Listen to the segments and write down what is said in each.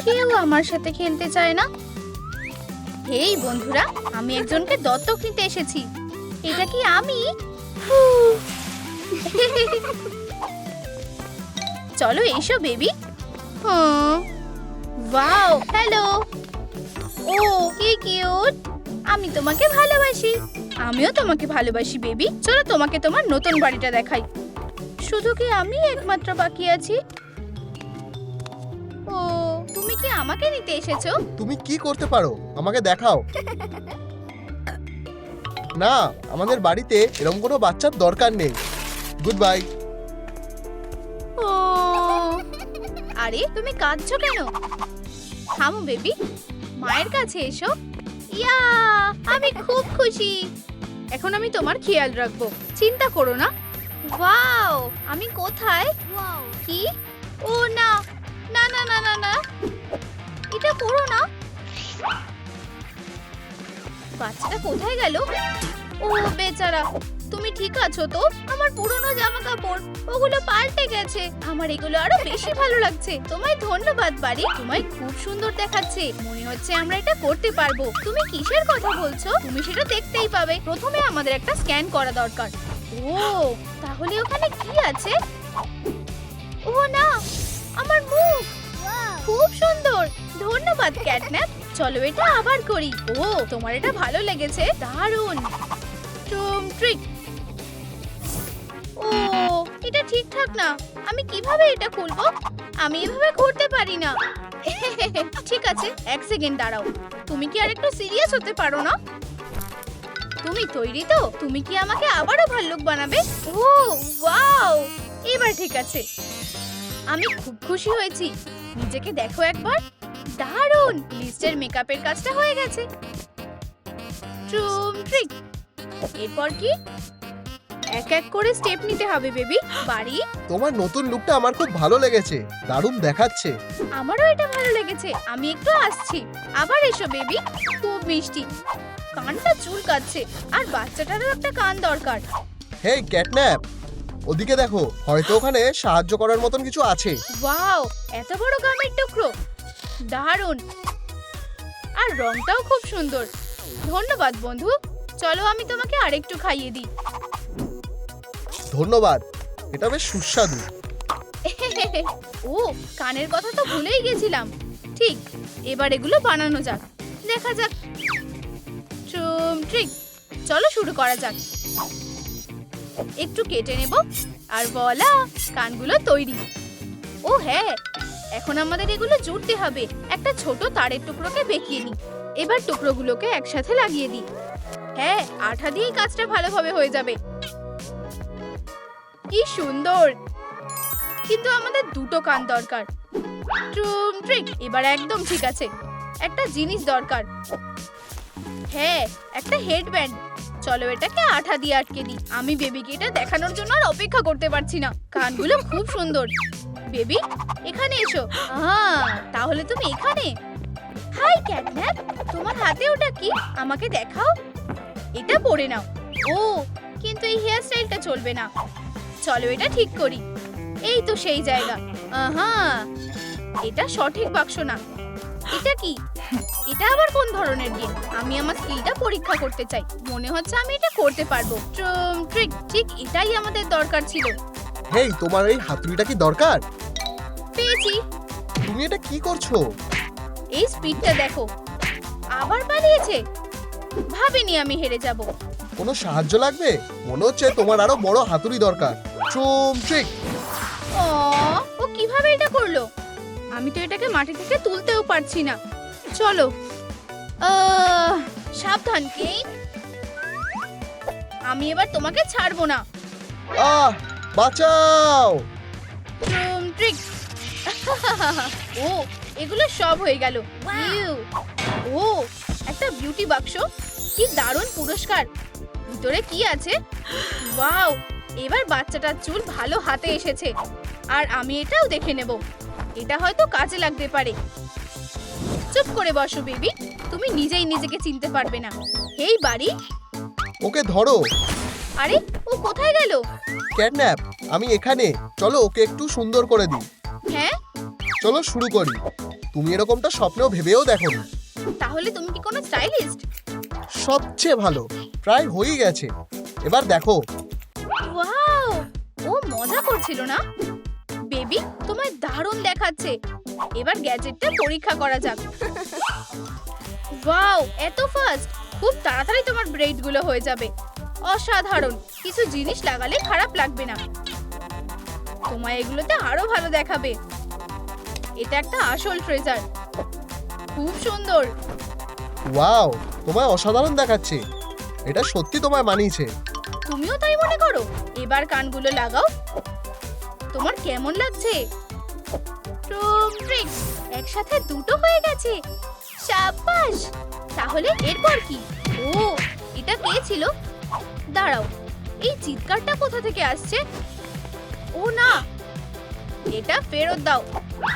কেউ আমার সাথে খেলতে চায় না। হেই বন্ধুরা, আমি একজনকে দত্তক নিতে এসেছি। এটা কি আমি? চলো এসো বেবি। Wow, hello. ও কি কিউট। আমি তোমাকে ভালোবাসি। আমিও তোমাকে ভালোবাসি বেবি। চলো তোমাকে তোমার নতুন বাড়িটা দেখাই। শুধু কি আমি একমাত্র বাকি আছি? ও, তুমি কি আমাকে নিতে এসেছো? তুমি কি করতে পারো আমাকে দেখাও। না, আমাদের বাড়িতে এরকম কোনো বাচ্চার দরকার নেই। Good bye. ও, আরে তুমি কাঁদছো কেন? থামো বেবি, মায়ের কাছে এসো। ইয়া, আমি খুব খুশি। এখন আমি তোমার খেয়াল রাখবো, চিন্তা করো না। ওয়াও, আমি কোথায়? কি? ও না না না না না না, এটা করো না। বাচ্চাটা কোথায় গেল? ও বেচারা, তুমি ঠিক আছো তো? আমার পুরনো জামা কাপড় ওগুলো পাল্টে গেছে। আমার এগুলো আরো বেশি ভালো লাগছে। তোমায় ধন্যবাদ বাড়ি, তোমায় খুব সুন্দর দেখাচ্ছে। মনে হচ্ছে আমরা এটা করতে পারবো। তুমি কিসের কথা বলছো? তুমি সেটা দেখতেই পাবে। প্রথমে আমাদের একটা স্ক্যান করা দরকার। ও, তাহলে ওখানে কি আছে? ও না, আমার মুখ। খুব সুন্দর, ধন্যবাদ ক্যাটন্যাপ। চলো এটা আবার করি। ও, তোমার এটা ভালো লেগেছে, দারুণ। ট্রিক। ও, এটা ঠিকঠাক না। আমি কিভাবে এটা খুলবো? আমি এভাবে করতে পারি না। ঠিক আছে, এক সেকেন্ড দাঁড়াও। তুমি কি আর একটু সিরিয়াস হতে পারো না? তুমি তৈরি তো? তুমি কি আমাকে আবারও ভাল্লুক বানাবে? ও ওয়াও, এবার ঠিক আছে। আমি খুব খুশি হয়েছি। নিজেকে দেখো একবার, দারুণ। লিস্টের মেকআপের কাজটা হয়ে গেছে। ট্রিক। এরপর কি? এক এক করে স্টেপ নিতে হবে বেবি। বাড়ি, তোমার নতুন লুকটা আমার খুব ভালো লেগেছে, দারুণ দেখাচ্ছে। আমারও এটা ভালো লেগেছে। আমি একটু আসছি। আবার এসো বেবি, খুব মিষ্টি। কানটা চুলকাচ্ছে, আর বাচ্চাটারও একটা কান দরকার। হেই ক্যাটন্যাপ, ওদিকে দেখো, হয়তো ওখানে সাহায্য করার মতন কিছু আছে। ওয়াও, এত বড় গামের টুকরো, দারুণ। আর রংটাও খুব সুন্দর। ধন্যবাদ বন্ধু। চলো আমি তোমাকে আরেকটু খাইয়ে দিই। ধন্যবাদ, এটা বেশ সুস্বাদু। ও, কানের কথা তো ভুলেই গেছিলাম। ঠিক, এবার এগুলো বানানো যাক। দেখা যাক। ট্রিক, চলো শুরু করা যাক। একটু কেটে নেব, আর বলা, কানগুলো তৈরি। ও হ্যাঁ, এখন আমাদের এগুলো জুড়তে হবে। একটা ছোট তারের টুকরোকে বেঁকিয়ে নিই। এবার টুকরোগুলোকে একসাথে লাগিয়ে দিই। হ্যাঁ, আঠা দিয়েই কাজটা ভালোভাবে হয়ে যাবে। কি সুন্দর। কিন্তু আমাদের দুটো কান দরকার। ট্রিক, এবার একদম ঠিক আছে। একটা জিনিস দরকার। হ্যাঁ, একটা হেডব্যান্ড। চলো এটাকে আঠা দিয়ে আটকে দিই। আমি বেবিকে এটা দেখানোর জন্য আর অপেক্ষা করতে পারছি না। কানগুলো খুব সুন্দর। বেবি, এখানে এসো। তাহলে তুমি এখানে। হাই ক্যাটন্যাপ, তোমার হাতে ওটা কি? আমাকে দেখাও। এটা পরে নাও। ও, কিন্তু এই হেয়ার স্টাইলটা চলবে না। চলো এটা ঠিক করি। এই তো সেই জায়গা। এটা সঠিক বাক্স না। এটা কি? এটা আবার কোন ধরনের গেম? আমি আমার স্কিলটা পরীক্ষা করতে চাই। মনে হচ্ছে আমি এটা করতে পারবো। ট্রিক, ঠিক এটাই আমাদের দরকার ছিল। হেই, তোমার এই হাতুড়িটা কি দরকার? পেয়েছি। তুমি এটা কি করছো? এই স্পিডটা দেখো, আবার পালিয়েছে। ভাবিনি আমি হেরে যাব। কোনো সাহায্য লাগবে? মনে হচ্ছে তোমার আরো বড় হাতুড়ি দরকার। ট্রিক। ও কিভাবে এটা করলো? আমি তো এটাকে মাটি থেকে তুলতেও পারছি না। চলো, সাবধান কেইন। আমি এবার তোমাকে ছাড়বো না। বাঁচাও। ট্রিক। ও, এগুলো সব হয়ে গেল। ও, একটা বিউটি বাক্স। কি দারুণ পুরস্কার। ভিতরে কি আছে? ওয়াও, এবার বাচ্চাটার চুল ভালো হাতে এসেছে। আর আমি এটাও দেখে নেব। এটা হয়তো কাজে লাগতে পারে। চুপ করে বসো বেবি, তুমি নিজেই নিজেকে চিনতে পারবে না। এই বাড়ি, ওকে ধরো। আরে ও কোথায় গেল? ক্যাটন্যাপ, আমি এখানে। চলো ওকে একটু সুন্দর করে দিই। হ্যাঁ, চলো শুরু করি। তুমি এরকমটা স্বপ্নেও ভেবেও দেখোনি। তাহলে তুমি কি কোনো স্টাইলিস্ট? সবচেয়ে ভালো, প্রায় হয়েই গেছে। এবার দেখো। ওয়াও, ও মজা করছিল না? বেবি, তোমায় দারুণ দেখাচ্ছে। এবার গ্যাজেটটা পরীক্ষা করা যাক। ওয়াও, এত ফাস্ট! খুব তাড়াতাড়ি তোমার ব্রেড গুলো হয়ে যাবে। অসাধারণ। কিছু জিনিস লাগালে খারাপ লাগবে না। তোমায় এগুলোতে আরো ভালো দেখাবে। এটা একটা আসল ট্রেজার। খুব সুন্দর। ওয়াও, তোমায় অসাধারণ দেখাচ্ছে। এটা সত্যি তোমায় মানিয়েছে। তুমিও তাই মনে করো? এবার কানগুলো লাগাও। তোমার কেমন লাগছে? ট্রিক, একসাথে দুটো হয়ে গেছে। শাবাশ! তাহলে এরপর কি? ও, এটা কে ছিল? দাঁড়াও, এই চিৎকারটা কোথা থেকে আসছে? ও না, এটা ফেরত দাও।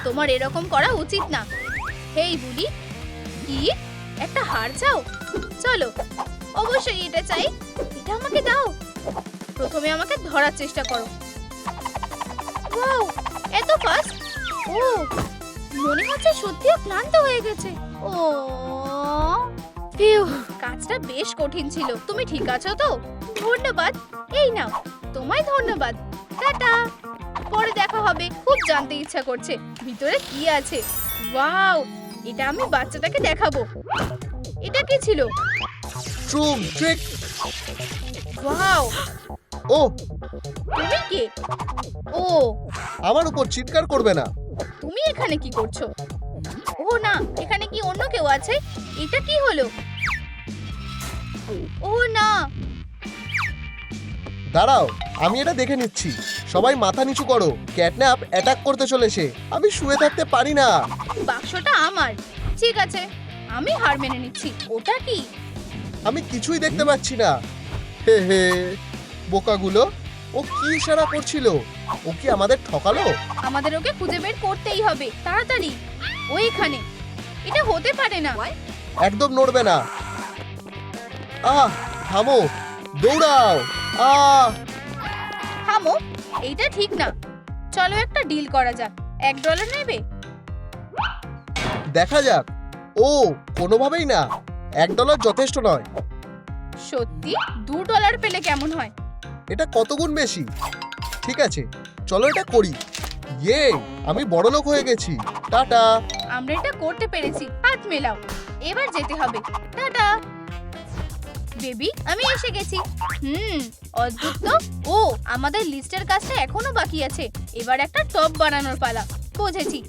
তোমার এরকম করা উচিত না। হেই বুলি, কি একটা হার চাও? চলো, অবশ্যই এটা চাই। এটা আমাকে দাও। প্রথমে আমাকে ধরার চেষ্টা করো। ওয়াও, এত ফাস্ট! ও, মনে হচ্ছে সত্যিও ক্লান্ত হয়ে গেছে। ও ফিউ, কাজটা বেশ কঠিন ছিল। তুমি ঠিক আছো তো? ধন্যবাদ। এই নাও, তোমায় ধন্যবাদ। টাটা। পরে দেখা হবে। খুব জানতে ইচ্ছা করছে ভিতরে কি আছে। ওয়াও, এটা আমি বাচ্চাটাকে দেখাবো। এটা কি ছিল? ট্রিক। ওয়াও, ও, তুমি কে? ও, আমার উপর চিৎকার করবে না। তুমি এখানে কি করছো? ও না, এখানে কি অন্য কেউ আছে? এটা কি হলো? ও না, দাঁড়াও, আমি এটা দেখে নিচ্ছি। সবাই মাথা নিচু করো। ক্যাটন্যাপ অ্যাটাক করতে চলেছে। আমি শুয়ে থাকতে পারি না। বাক্সটা আমার। ঠিক আছে, আমি হার মেনে নিচ্ছি। ওটা কি? আমি কিছুই দেখতে পাচ্ছি না। হে হে, বোকাগুলো। ও কি ইশারা করছিল? ও কি আমাদের ঠকালো? আমাদের ওকে খুঁজে বের করতেই হবে। তাড়াতাড়ি। ও এখানে। এটা হতে পারে না। একদম নড়বে না। আহ, থামো, দৌড়াও। আহ, থামো, এইটা ঠিক না। চলো একটা ডিল করা যাক। $1 নেবে? দেখা যাক। ও, কোনোভাবেই না। $1 যথেষ্ট নয়। সত্যি? $2 পেলে কেমন হয়? এটা কত গুণ বেশি। ঠিক আছে, চলো এটা করি। ইয়ে, আমি বড়লোক হয়ে গেছি। টাটা। আমরা এটা করতে পেরেছি। হাত মেলাও। এবার যেতে হবে। টাটা। বেবি, আমি এসে গেছি। অদ্ভুত তো। ও, আমাদের লিস্টের কাজটা এখনো বাকি আছে। এবার একটা টপ বানানোর পালা। বুঝেছি।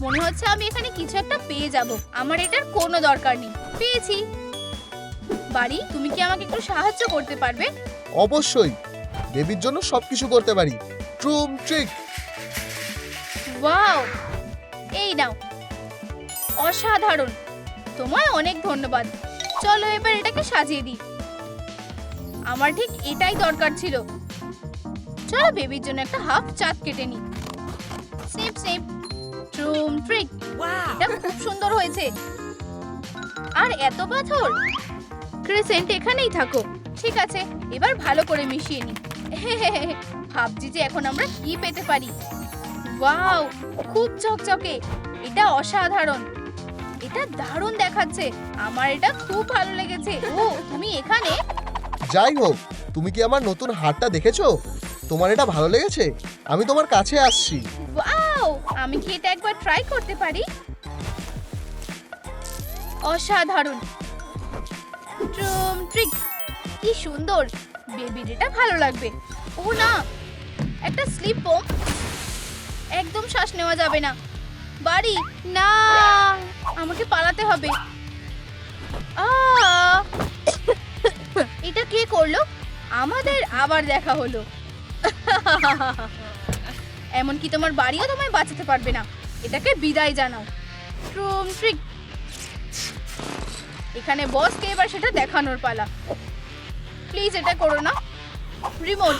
মনে হচ্ছে আমি এখানে কিছু একটা পেয়ে যাব। আমার এটার কোনো দরকার নেই। পেয়েছি। বাড়ি, তুমি কি আমাকে একটু সাহায্য করতে পারবে? অবশ্যই, বেবির জন্য সবকিছু করতে পারি। ট্রিক। ওয়াও, এই নাও। অসাধারণ। তোমায় অনেক ধন্যবাদ। চলো এবার এটাকে সাজিয়ে দিই। আমার ঠিক এটাই দরকার ছিল। চলো বেবির জন্য একটা হাফ চাঁদ কেটে নিই। Snip snip. ট্রিক। এটা খুব সুন্দর হয়েছে। আর এত পাথর। ক্রিসেন্ট, এখানেই থাকো। ঠিক আছে, এবার ভালো করে মিশিয়ে নিই। ভাবছি যে এখন আমরা কি পেতে পারি। ওয়াও, খুব চকচকে। এটা অসাধারণ। এটা দারুণ দেখাচ্ছে। আমার এটা খুব ভালো লেগেছে। ও, তুমি এখানে? যাই হোক, তুমি কি আমার নতুন হারটা দেখেছো? তোমার এটা ভালো লেগেছে? আমি তোমার কাছে আসছি। ওয়াও, আমি কি এটা একবার ট্রাই করতে পারি? অসাধারণ। ট্রিক, কি সুন্দর। বেবির এটা ভালো লাগবে। ও না, একটা স্লিপ বোম। একদম শ্বাস নেওয়া যাবে না। বাড়ি, না, আমাকে পালাতে হবে। এটা কে করলো? আমাদের আবার দেখা হলো। এমনকি তোমার বাড়িও তোমায় বাঁচাতে পারবে না। এটাকে বিদায় জানাও। ট্রিক, এখানে বসকে এবার সেটা দেখানোর পালা। প্লিজ এটা করো না। রিমোট,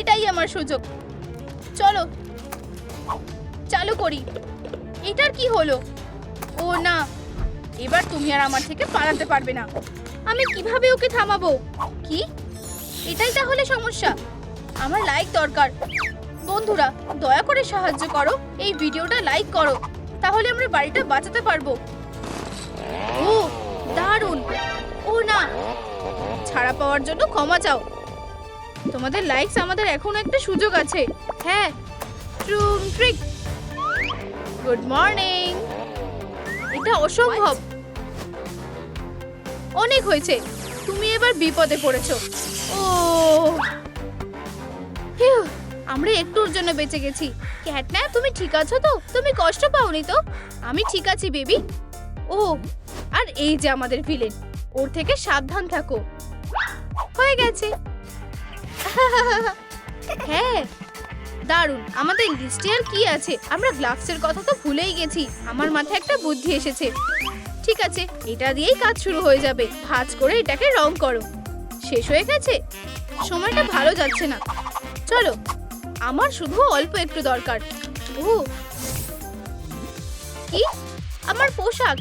এটাই আমার সুযোগ। চলো চালু করি। এটার কি হলো? ও না, এবার তুমি আর আমার থেকে পালাতে পারবে না। আমি কিভাবে ওকে থামাবো? কি? এটাই তাহলে সমস্যা? আমার লাইক দরকার। বন্ধুরা, দয়া করে সাহায্য করো। এই ভিডিওটা লাইক করো। তাহলে আমরা বাড়িটা বাঁচাতে পারবো। ও দারুণ। ও না, ছাড়া পাওয়ার জন্য ক্ষমা চাও। তোমাদের লাইকস আমাদের এখনো একটা সুযোগ আছে। হ্যাঁ, ট্রুম ট্রিক। Good morning. এটা অসম্ভব। অনেক হয়েছে, তুমি এবার বিপদে পড়েছো। ও হিউ, আমরা একটুর জন্য বেঁচে গেছি। ক্যাটন্যাপ, তুমি ঠিক আছো তো? তুমি কষ্ট পাওনি তো? আমি ঠিক আছি বেবি। ও, আর এই যে আমাদের ভিলেন, ওর থেকে সাবধান থাকো। হয়ে গেছে। হ্যাঁ দারুণ। আমাদের লিস্টে আর কি আছে? আমরা গ্লাভসের কথা তো ভুলেই গেছি। আমার মাথায় একটা বুদ্ধি এসেছে। ঠিক আছে, এটা দিয়েই কাজ শুরু হয়ে যাবে। ভাঁজ করে এটাকে রং করো। শেষ হয়ে গেছে? সময়টা ভালো যাচ্ছে না। চলো, আমার শুধু অল্প একটু দরকার। ও কি, আমার পোশাক।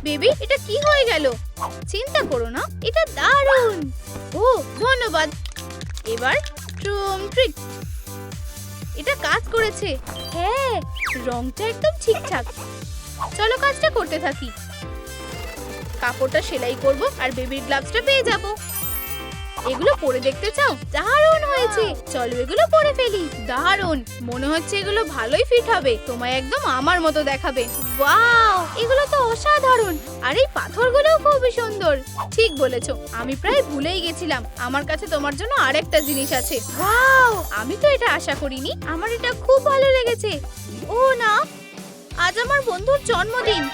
বেবি, এটা কি হয়ে গেল? চিন্তা করো না, এটা দারুণ। ও ধন্যবাদ। এবার ট্রুম ট্রিক। এটা কাজ করেছে। হ্যাঁ, রংটা একদম ঠিকঠাক। চলো কাজটা করতে থাকি। কাপড়টা সেলাই করব আর বেবির গ্লাভসটা পেয়ে যাব। এগুলো পরে দেখতে চাও? দারুণ হয়েছে। চলো এগুলো পরে ফেলি। দারুণ, মনে হচ্ছে এগুলো ভালোই ফিট হবে। তোমায় একদম আমার মতো দেখাবে। ওয়াও, এগুলো তো অসাধারণ। আর এই পাথরগুলোও খুবই সুন্দর। ঠিক বলেছো, আমি প্রায় ভুলেই গেছিলাম। আমার কাছে তোমার জন্য আরেকটা জিনিস আছে। ওয়াও, আমি তো এটা আশা করিনি। আমার এটা খুব ভালো লেগেছে। ও না, আজ আমার বন্ধুর জন্মদিন।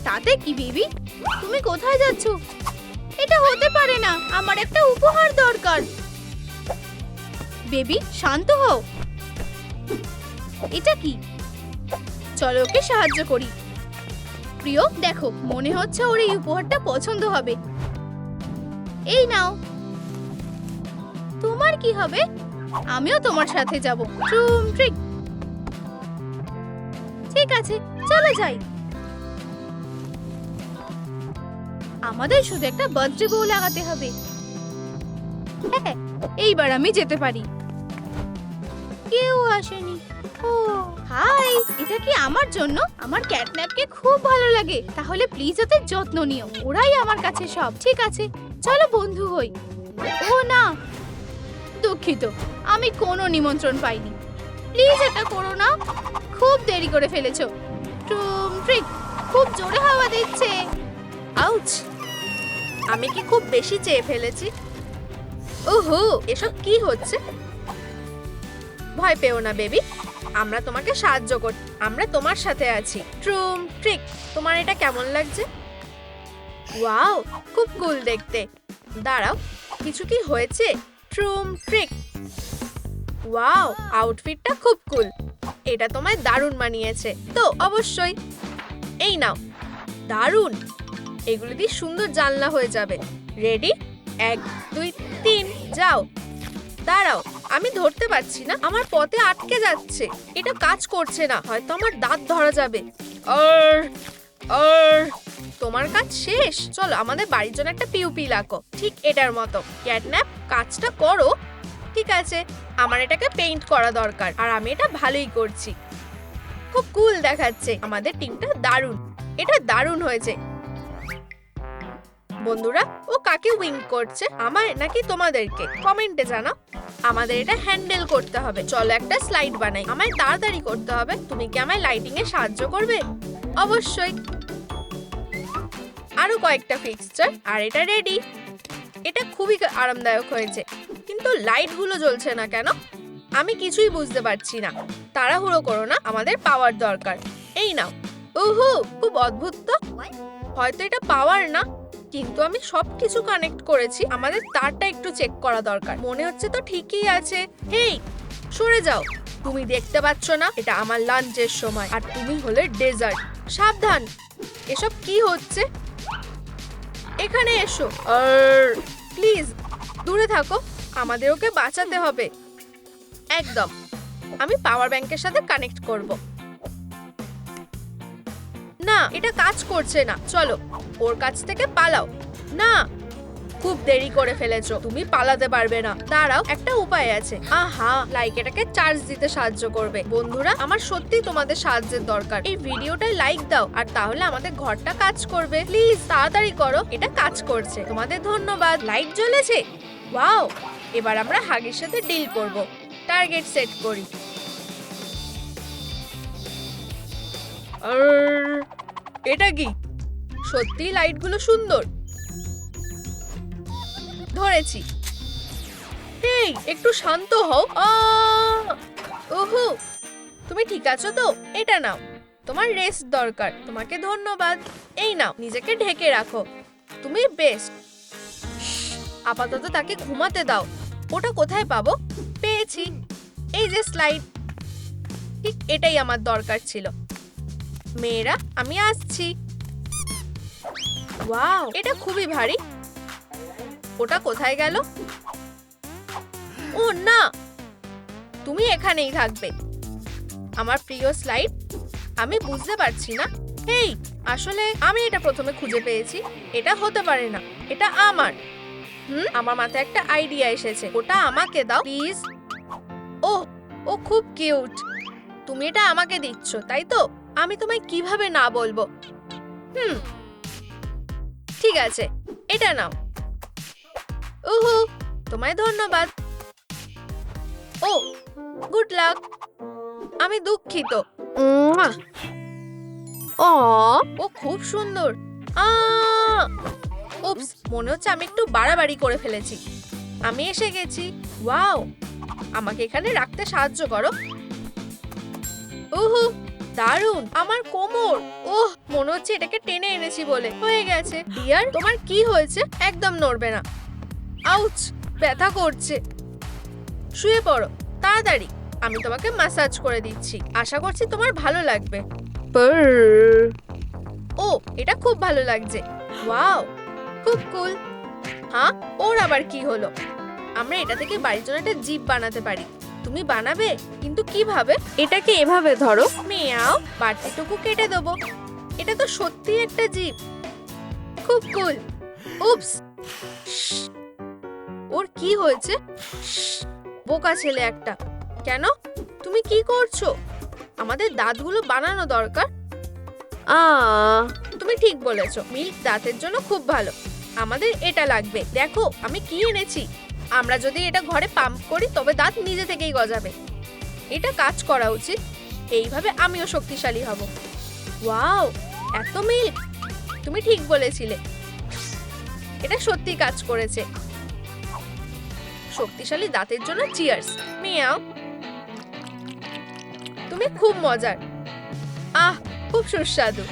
তাতে কি বেবি, তুমি কোথায় যাচ্ছ? এটা হতে পারে না, আমার একটা উপহার দরকার। বেবি শান্ত হও। এটা কি? চলো ওকে সাহায্য করি। প্রিয়, দেখো, মনে হচ্ছে ওর এই উপহারটা পছন্দ হবে। এই নাও। তোমার কি হবে? আমিও তোমার সাথে যাব। ট্রুম ট্রিক। ঠিক আছে, চলে যাই। আমাদের শুধু একটা বার্থডে বউ লাগাতে হবে। হ্যাঁ, এইবার আমি যেতে পারি। কেউ আসেনি। ও হাই, এটা কি আমার জন্য? আমার ক্যাটন্যাপকে খুব ভালো লাগে। তাহলে প্লিজ ওদের যত্ন নিও। ওরাই আমার কাছে সব। ঠিক আছে, চলো বন্ধু হই। ও না, দুঃখিত, আমি কোনো নিমন্ত্রণ পাইনি। প্লিজ এটা করো না। খুব দেরি করে ফেলেছো। ট্রুম ট্রিক। খুব জোরে হাওয়া দিচ্ছে। আউচ, আমি কি খুব বেশি চেয়ে ফেলেছি? ওহো, এসব কি হচ্ছে? ভয় পেও না বেবি, আমরা তোমাকে সাহায্য করছি। আমরা তোমার সাথে আছি। ট্রুম ট্রিক, তোমার এটা কেমন লাগছে? ওয়াও, খুব কুল দেখতে। দাঁড়াও, কিছু কি হয়েছে? ট্রুম ট্রিক। ওয়াও, আউটফিটটা খুব কুল। এটা তোমায় দারুণ মানিয়েছে তো। অবশ্যই। এই নাও। দারুণ, এগুলো দিয়ে সুন্দর জানলা হয়ে যাবে। রেডি? 1 2 3, যাও। দাঁড়াও, আমি ধরতে পারছি না, আমার পথে আটকে যাচ্ছে। এটা কাজ করছে না, হয়তো আমার দাঁত ধরা যাবে। তোমার কাজ শেষ। চলো আমাদের বাড়ির জন্য একটা পিউপি লাকো, ঠিক এটার মতো। ক্যাটন্যাপ, কাজটা করো। ঠিক আছে, আমার এটাকে পেইন্ট করা দরকার, আর আমি এটা ভালোই করছি। খুব কুল দেখাচ্ছে। আমাদের টিমটা দারুণ। এটা দারুণ হয়েছে। বন্ধুরা, ও কাকে উইঙ্ক করছে, আমার নাকি তোমাদেরকে? কমেন্টে জানাও। আমাদের এটা হ্যান্ডেল করতে হবে। চলো একটা স্লাইড বানাই। আমায় তাড়াতাড়ি করতে হবে। তুমি কি আমায় লাইটিং এ সাহায্য করবে? অবশ্যই। আরো কয়েকটা ফিক্সচার, আর এটা রেডি। এটা খুবই আরামদায়ক হয়েছে, কিন্তু লাইট গুলো জ্বলছে না কেন? আমি কিছুই বুঝতে পারছি না। তাড়াহুড়ো করো না, আমাদের পাওয়ার দরকার। এই নাও। ওহো, খুব অদ্ভুত তো। হয়তো এটা পাওয়ার না, কিন্তু আমি সবকিছু কানেক্ট করেছি। আমাদের তারটা একটু চেক করা দরকার। মনে হচ্ছে তো ঠিকই আছে। হেই, সরে যাও। তুমি দেখতে পাচ্ছ না এটা আমার লাঞ্চের সময়, আর তুমি হলে ডেজার্ট। সাবধান। এসব কি হচ্ছে? এখানে এসো। প্লিজ দূরে থাকো, আমাদের ওকে বাঁচাতে হবে। একদম। আমি পাওয়ার ব্যাংকের সাথে কানেক্ট করব। না, এটা কাজ করছে না। চলো ওর কাছ থেকে পালাও। না, খুব দেরি করে ফেলেছো, তুমি পালাতে পারবে না। দাঁড়াও, একটা উপায় আছে। আহা, লাইক এটাকে চার্জ দিতে সাহায্য করবে। বন্ধুরা, আমার সত্যি তোমাদের সাহায্যের দরকার। এই ভিডিওটায় লাইক দাও, আর তাহলে আমাদের ঘরটা কাজ করবে। প্লিজ তাড়াতাড়ি করো, এটা কাজ করছে। তোমাদের ধন্যবাদ। লাইট জ্বলেছে। ওয়াও, এবার আমরা হাগির সাথে ডিল করব। টার্গেট সেট করি। এটা কি? সত্যি লাইটগুলো সুন্দর। ধরেছি। এই, একটু শান্ত হও। ওহো, তুমি ঠিক আছো তো? এটা নাও, তোমার রেস্ট দরকার। তোমাকে ধন্যবাদ। এই নাও, নিজেকে ঢেকে রাখো। তুমি বেস্ট। আপাতত তাকে ঘুমাতে দাও। ওটা কোথায় পাবো? পেয়েছি, এই যে স্লাইড। ঠিক এটাই আমার দরকার ছিল। মেয়েরা, আমি আসছি। ওয়াও, এটা খুবই ভারী। ওটা কোথায় গেল? ও না, তুমি এখানেই থাকবে। আমার প্রিয় স্লাইড। আমি বুঝতে পারছি না। হেই, আসলে আমি এটা প্রথমে খুঁজে পেয়েছি। এটা হতে পারে না, এটা আমার। আমার মাথায় একটা আইডিয়া এসেছে। ওটা আমাকে দাও প্লিজ। ও খুব কিউট। তুমি এটা আমাকে দিচ্ছ, তাই তো? আমি তোমায় কিভাবে না বলবো? ঠিক আছে, এটা নাও। ওহো, তোমায় ধন্যবাদ। ও, গুড লাক। আমি দুঃখিত। ও খুব সুন্দর। উপস, মনে হচ্ছে আমি একটু বাড়াবাড়ি করে ফেলেছি। আমি এসে গেছি। ওয়াও, আমাকে এখানে রাখতে সাহায্য করো। ওহো, দারুণ। আমার কোমর। ওহ, মনে হচ্ছে এটাকে টেনে এনেছি বলে। হয়ে গেছে। ডিয়ার, তোমার কি হয়েছে? একদম নড়বে না। আউচ, ব্যথা করছে। শুয়ে পড়ো তাড়াতাড়ি। আমি তোমাকে ম্যাসাজ করে দিচ্ছি। আশা করছি তোমার ভালো লাগবে। ও, এটা খুব ভালো লাগছে। ওয়াও, খুব কুল। হ্যাঁ, ওর আবার কি হলো? আমরা এটা থেকে বাড়ির জন্য একটা জিপ বানাতে পারি। তুমি বানাবে? কিন্তু কিভাবে? এটাকে এভাবে ধরো। মিয়াও, বাড়তিটুকু কেটে দেবো। এটা তো সত্যি একটা জিপ। খুব কুল। উপস, ওর কি হয়েছে? বোকা ছেলে একটা। কেন? তুমি কি করছো? আমাদের দাঁতগুলো বানানো দরকার। তুমি ঠিক বলেছো। মিল্ক দাঁতের জন্য খুব ভালো। আমাদের এটা লাগবে। দেখো আমি কি এনেছি। আমরা যদি এটা ঘরে পাম্প করি তবে দাঁত নিজে থেকেই গজাবে। এটা কাজ করা উচিত। এইভাবে আমিও শক্তিশালী হব। ওয়াও, এত মিল্ক। তুমি ঠিক বলেছিলে। এটা সত্যি কাজ করেছে। শক্তিশালী দাঁতের জন্য চিয়ার্স। মিয়াও, তুমি খুব মজার। খুব সুস্বাদু।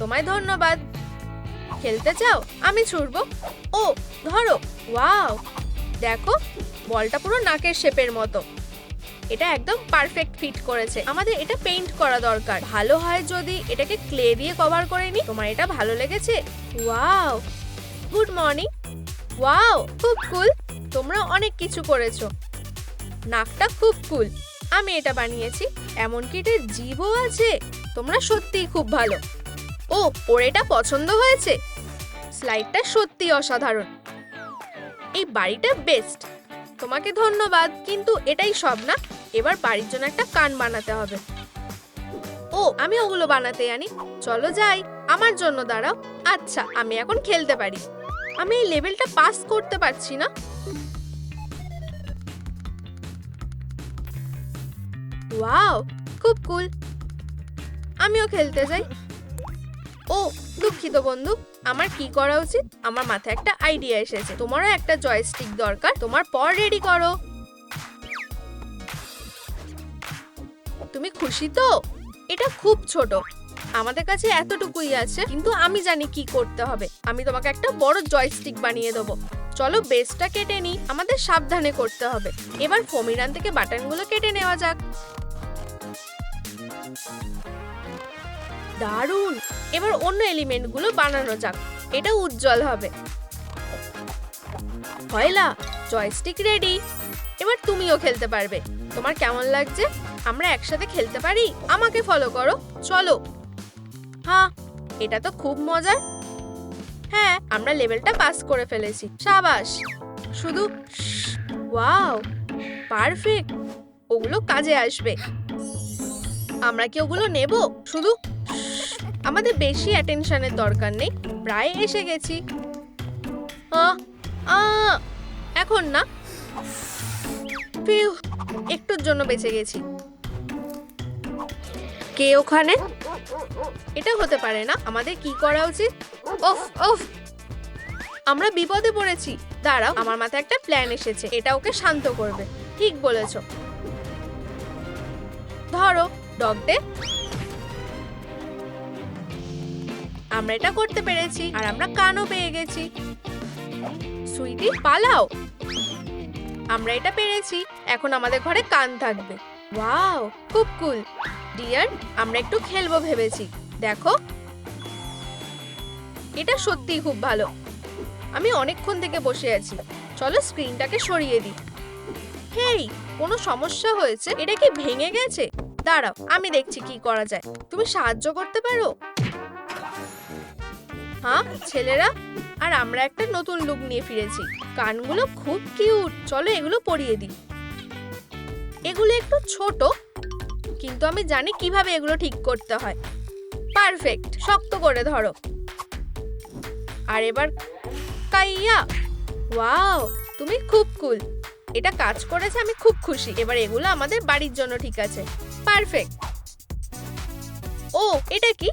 তোমায় ধন্যবাদ। খেলতে চাও? আমি ছুড়বো। ও, ধরো। ওয়াও, দেখো, বলটা পুরো নাকের শেপের মতো। এটা একদম পারফেক্ট ফিট করেছে। আমাদের এটা পেইন্ট করা দরকার। ভালো হয় যদি এটাকে ক্লে দিয়ে কভার করে নি। তোমার এটা ভালো লেগেছে? Wow, good morning. ওয়াও, খুব কুল। তোমরা অনেক কিছু করেছো। নাকটা খুব কুল। আমি এটা বানিয়েছি। এমনকি এটার জিভও আছে। তোমরা সত্যিই খুব ভালো। ও, ওর এটা পছন্দ হয়েছে। স্লাইডটা সত্যি অসাধারণ। এই বাড়িটা বেস্ট। তোমাকে ধন্যবাদ। কিন্তু এটাই সব না। এবার বাড়ির জন্য একটা কান বানাতে হবে। ও, আমি ওগুলো বানাতে জানি। চলো যাই। আমার জন্য দাঁড়াও। আচ্ছা, আমি এখন খেলতে পারি। আমি এই লেভেলটা পাস করতে পারছি না। ওয়াও, খুব কুল। আমিও খেলতে যাই। ও, দুঃখিত বন্ধু। আমার কি করা উচিত? আমার মাথায় একটা আইডিয়া এসেছে। তোমারও একটা জয়স্টিক দরকার। তোমার পর রেডি করো। তুমি খুশি তো? এটা খুব ছোট। আমাদের কাছে এতটুকুই আছে, কিন্তু আমি জানি কি করতে হবে। আমি তোমাকে একটা বড় জয়স্টিক বানিয়ে দেবো। চলো বেসটা কেটে নিই। আমাদের সাবধানে করতে হবে। এবার ফোমিরান থেকে বাটনগুলো কেটে নেওয়া যাক। দারুণ। এবার অন্য এলিমেন্টগুলো বানানো যাক। এটা উজ্জ্বল হবে। হয়লা, জয়স্টিক রেডি। এবার তুমিও খেলতে পারবে। তোমার কেমন লাগছে? আমরা একসাথে খেলতে পারি? আমাকে ফলো করো। চলো। হ্যাঁ, এটা তো খুব মজার। হ্যাঁ, আমরা লেভেলটা পাস করে ফেলেছি। সাবাস। শুধু ওয়াও, পারফেক্ট। ওগুলো কাজে আসবে। আমরা কি ওগুলো নেব? শুধু আমাদের বেশি অ্যাটেনশনের দরকার নেই। প্রায় এসে গেছি। এখন না। ফিউ, একটুর জন্য বেঁচে গেছি। কে ওখানে? এটা হতে পারে না। আমাদের কি করা উচিত? ওফ ওফ, আমরা বিপদে পড়েছি। দাঁড়াও, আমার মাথায় একটা প্ল্যান এসেছে। এটা ওকে শান্ত করবে। ঠিক বলেছ। ধরো ডগডে, আমরা এটা করতে পেরেছি। আর আমরা কানও পেয়ে গেছি। সুইটি, পালাও। আমরা এটা পেরেছি। এখন আমাদের ঘরে কান থাকবে। ওয়াও, খুব কুল। ডিয়ার, আমরা একটু খেলবো ভেবেছি। দেখো, এটা সত্যিই খুব ভালো। আমি অনেকক্ষণ থেকে বসে আছি। চলো স্ক্রিনটাকে সরিয়ে দিই। হেই, কোনো সমস্যা হয়েছে? এটা কি ভেঙে গেছে? দাঁড়াও, আমি দেখছি কি করা যায়। তুমি সাহায্য করতে পারো? হ্যাঁ ছেলেরা, আর আমরা একটা নতুন লুক নিয়ে ফিরেছি। কানগুলো খুব কিউট। চলো এগুলো পরিয়ে দিই। এগুলো একটু ছোট, কিন্তু আমি জানি কিভাবে এগুলো ঠিক করতে হয়। পারফেক্ট। শক্ত করে ধরো। আর এবার কাইয়া। ওয়াও, তুমি খুব কুল। এটা কাজ করেছে, আমি খুব খুশি। এবার এগুলো আমাদের বাড়ির জন্য ঠিক আছে। পারফেক্ট। ও, এটা কি?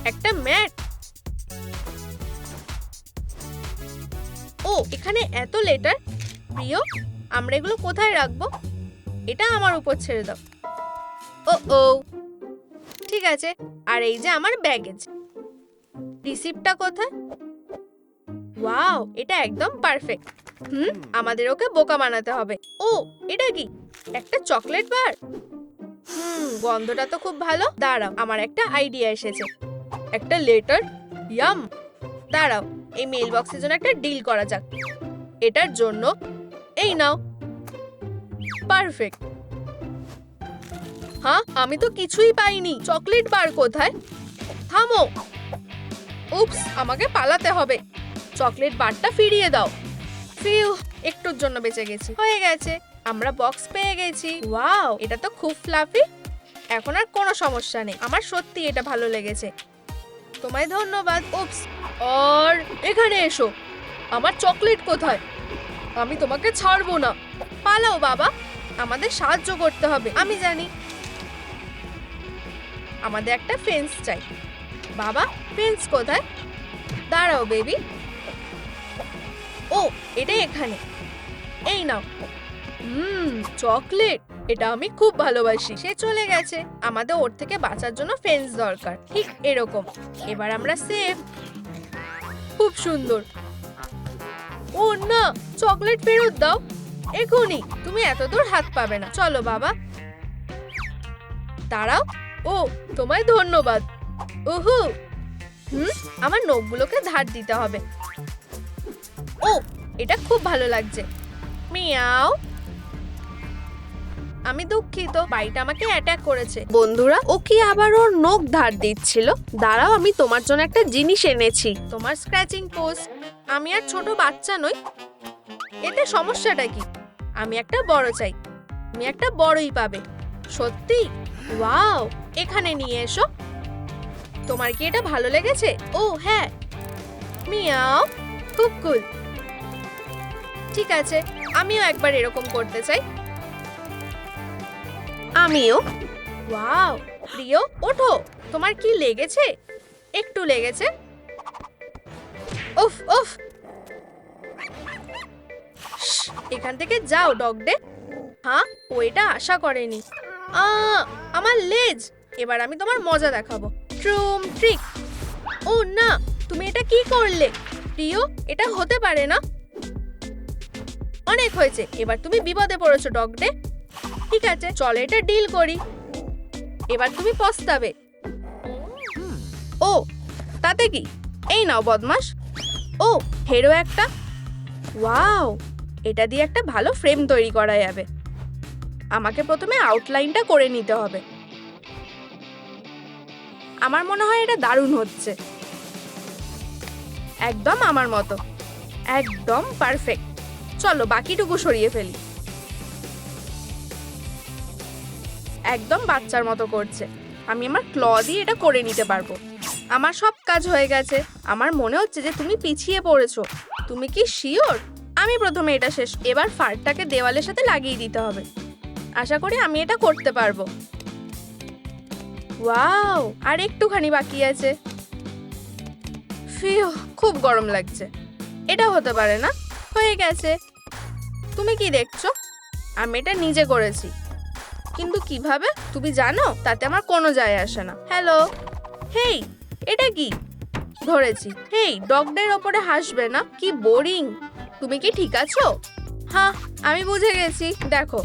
একটা ম্যাট। ও, এখানে এত লেটার। প্রিয়, আমরা এগুলো কোথায় রাখবো? এটা আমার উপর ছেড়ে দাও। ও ও, ঠিক আছে। আর এই যে আমার ব্যাগেজ। রিসিপ্টটা কোথায়? ওয়াও, এটা একদম পারফেক্ট। আমাদের ওকে বোকা বানাতে হবে। ও, এটা কি? একটা চকলেট বার। গন্ধটা তো খুব ভালো। দাঁড়াও, আমার একটা আইডিয়া এসেছে। একটা লেটার। ইয়াম। দাঁড়াও, এই মেল বক্সের জন্য একটা ডিল করা যাক। এটার জন্য এই নাও। পারফেক্ট। হ্যাঁ, আমি তো কিছুই পাইনি। চকলেট বার কোথায়? থামো। উপস, আমাকে পালাতে হবে। চকলেট বারটা ফিরিয়ে দাও। ফিউ, একটুর জন্য বেঁচে গেছি। হয়ে গেছে, আমরা বক্স পেয়ে গেছি। ওয়াও, এটা তো খুব ফ্লাফি। এখন আর কোনো সমস্যা নেই। আমার সত্যি এটা ভালো লেগেছে। তোমায় ধন্যবাদ। উপস, আর এখানে এসো। আমার চকলেট কোথায়? আমি তোমাকে ছাড়বো না। পালাও বাবা, আমাদের সাহায্য করতে হবে। আমি জানি। আমাদের একটা ফেন্স চাই। বাবা, ফেন্স কোথায়? দাঁড়াও বেবি। ও, এটা এখানে। এই নাও। চকলেট। এটা আমি খুব ভালোবাসি। সে চলে গেছে। আমাদের ওর থেকে বাঁচার জন্য ফেন্স দরকার। ঠিক এরকম। এবার আমরা সেফ। খুব সুন্দর। ও না, চকলেট ফেরত দাও এখনই। তুমি এত দূর হাত পাবে না। চলো বাবা। দাঁড়াও। ও, তোমায় ধন্যবাদ। ওহো, আমার নখগুলোকে ধার দিতে হবে। ও, এটা খুব ভালো লাগছে। মিয়াও। আমি দুঃখিত, বাইটা আমাকে অ্যাটাক করেছে। বন্ধুরা, ও কি আবার ওর নখ ধার দিচ্ছিল? দাঁড়াও, আমি তোমার জন্য একটা জিনিস এনেছি। তোমার স্ক্র্যাচিং পোস্ট। আমি আর ছোট বাচ্চা নই। এতে সমস্যাটা কি? আমি একটা বড় চাই। তুমি একটা বড়ই পাবে। সত্যি? ওয়াও, এখানে নিয়ে এসো। তোমার কি এটা ভালো লেগেছে? ও হ্যাঁ। মিয়াও, খুব কুল। ঠিক আছে, আমিও একবার এরকম করতে চাই। আমিও। ওয়াও, প্রিয়, ওঠো। তোমার কি লেগেছে? একটু লেগেছে। উফ উফ, এখান থেকে যাও ডগডে। হ্যাঁ, ও এটা আশা করেনি। আমার লেজ। এবার আমি তোমার মজা দেখাবো। ট্রুম ট্রিক। ও না, তুমি এটা কি করলে? প্রিয়, এটা হতে পারে না। অনেক হয়েছে। এবার তুমি বিপদে পড়েছো ডগডে। ঠিক আছে, চলো এটা ডিল করি। এবার তুমি পস্তাবে। ও, তাতে কি? এই নাও বদমাস। ও, হেরো একটা। ওয়াও, এটা দিয়ে একটা ভালো ফ্রেম তৈরি করা যাবে। আমাকে প্রথমে আউটলাইনটা করে নিতে হবে। আমার মনে হয় এটা দারুণ হচ্ছে। একদম আমার মতো, একদম পারফেক্ট। চলো বাকিটুকু সরিয়ে ফেলি। একদম বাচ্চার মতো করছে। আমি আমার ক্ল দিয়ে এটা করে নিতে পারবো। আমার সব কাজ হয়ে গেছে। আমার মনে হচ্ছে যে তুমি পিছিয়ে পড়েছো। তুমি কি শিওর? আমি প্রথমে এটা শেষ। এবার ফারটাকে দেওয়ালের সাথে লাগিয়ে দিতে হবে। আশা করি আমি এটা করতে পারবো। ওয়াও, আর একটুখানি বাকি আছে। ফিউ, খুব গরম লাগছে। এটা হতে পারে না। হয়ে গেছে। তুমি কি দেখছো? আমি এটা নিজে করেছি। কিন্তু কিভাবে তুমি জানো? তাতে আমার কোনো যায় আসে না। হ্যালো, হেই, এটা কি? ধরেছি। হেই, ডগদের ওপরে হাসবে না। কি বোরিং। তুমি কি ঠিক আছো? হ্যাঁ, আমি বুঝে গেছি। দেখো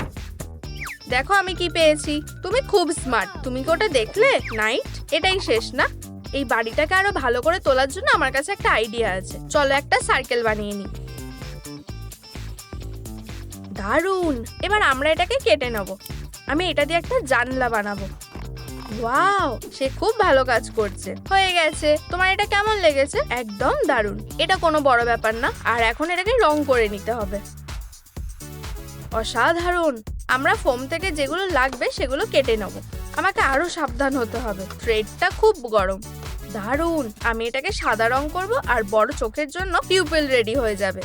দেখো আমি কি পেয়েছি। তুমি খুব স্মার্ট। তুমি কি ওটা দেখলে? নাইট, এটাই শেষ না? এই বাড়িটাকে আরো ভালো করে তোলার জন্য আমার কাছে একটা আইডিয়া আছে। চলো একটা সার্কেল বানিয়ে নিই। দারুণ। এবার আমরা এটাকে কেটে নেব। আমি এটা দিয়ে একটা জানলা বানাবো। ওয়াও, সে খুব ভালো কাজ করছে। হয়ে গেছে। তোমার এটা কেমন লেগেছে? একদম দারুণ। এটা কোনো বড় ব্যাপার না। আর এখন এটাকে রং করে নিতে হবে। অসাধারণ। আমরা ফোম থেকে যেগুলো লাগবে সেগুলো কেটে নেব। আমাকে আরো সাবধান হতে হবে। থ্রেডটা খুব গরম। দারুণ। আমি এটাকে সাদা রং করব আর বড় চোখের জন্য পিউপিল রেডি হয়ে যাবে।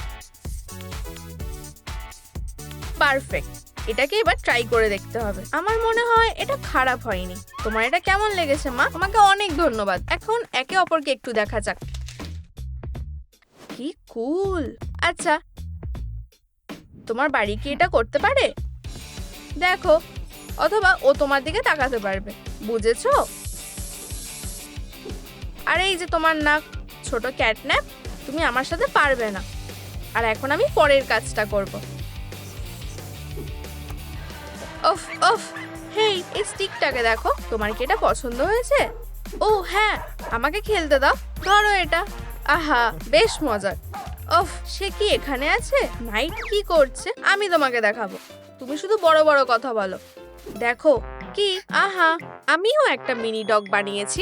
পারফেক্ট। এটাকে এবার ট্রাই করে দেখতে হবে। আমার মনে হয় এটা খারাপ হয়নি। তোমার এটা কেমন লেগেছে মা? তোমাকে অনেক ধন্যবাদ। এখন একে অপরকে একটু দেখা যাক। কি কুল। আচ্ছা, তোমার বাড়ি কি এটা করতে পারে? দেখো, অথবা ও তোমার দিকে তাকাতে পারবে। বুঝেছো? আর এই যে তোমার নাক, ছোট ক্যাটন্যাপ, তুমি আমার সাথে পারবে না। আর এখন আমি পরের কাজটা করব। ওফ ওফ, হেই, এই স্টিকটাকে দেখো। তোমার কি এটা পছন্দ হয়েছে? ও হ্যাঁ, আমাকে খেলতে দাও। ধরো এটা। আহা, বেশ মজার। ওফ, সে কি এখানে আছে? নাইট কি করছে? আমি তোমাকে দেখাবো। তুমি শুধু বড় বড় কথা বলো। দেখো কি। আহা, আমিও একটা মিনি ডগ বানিয়েছি।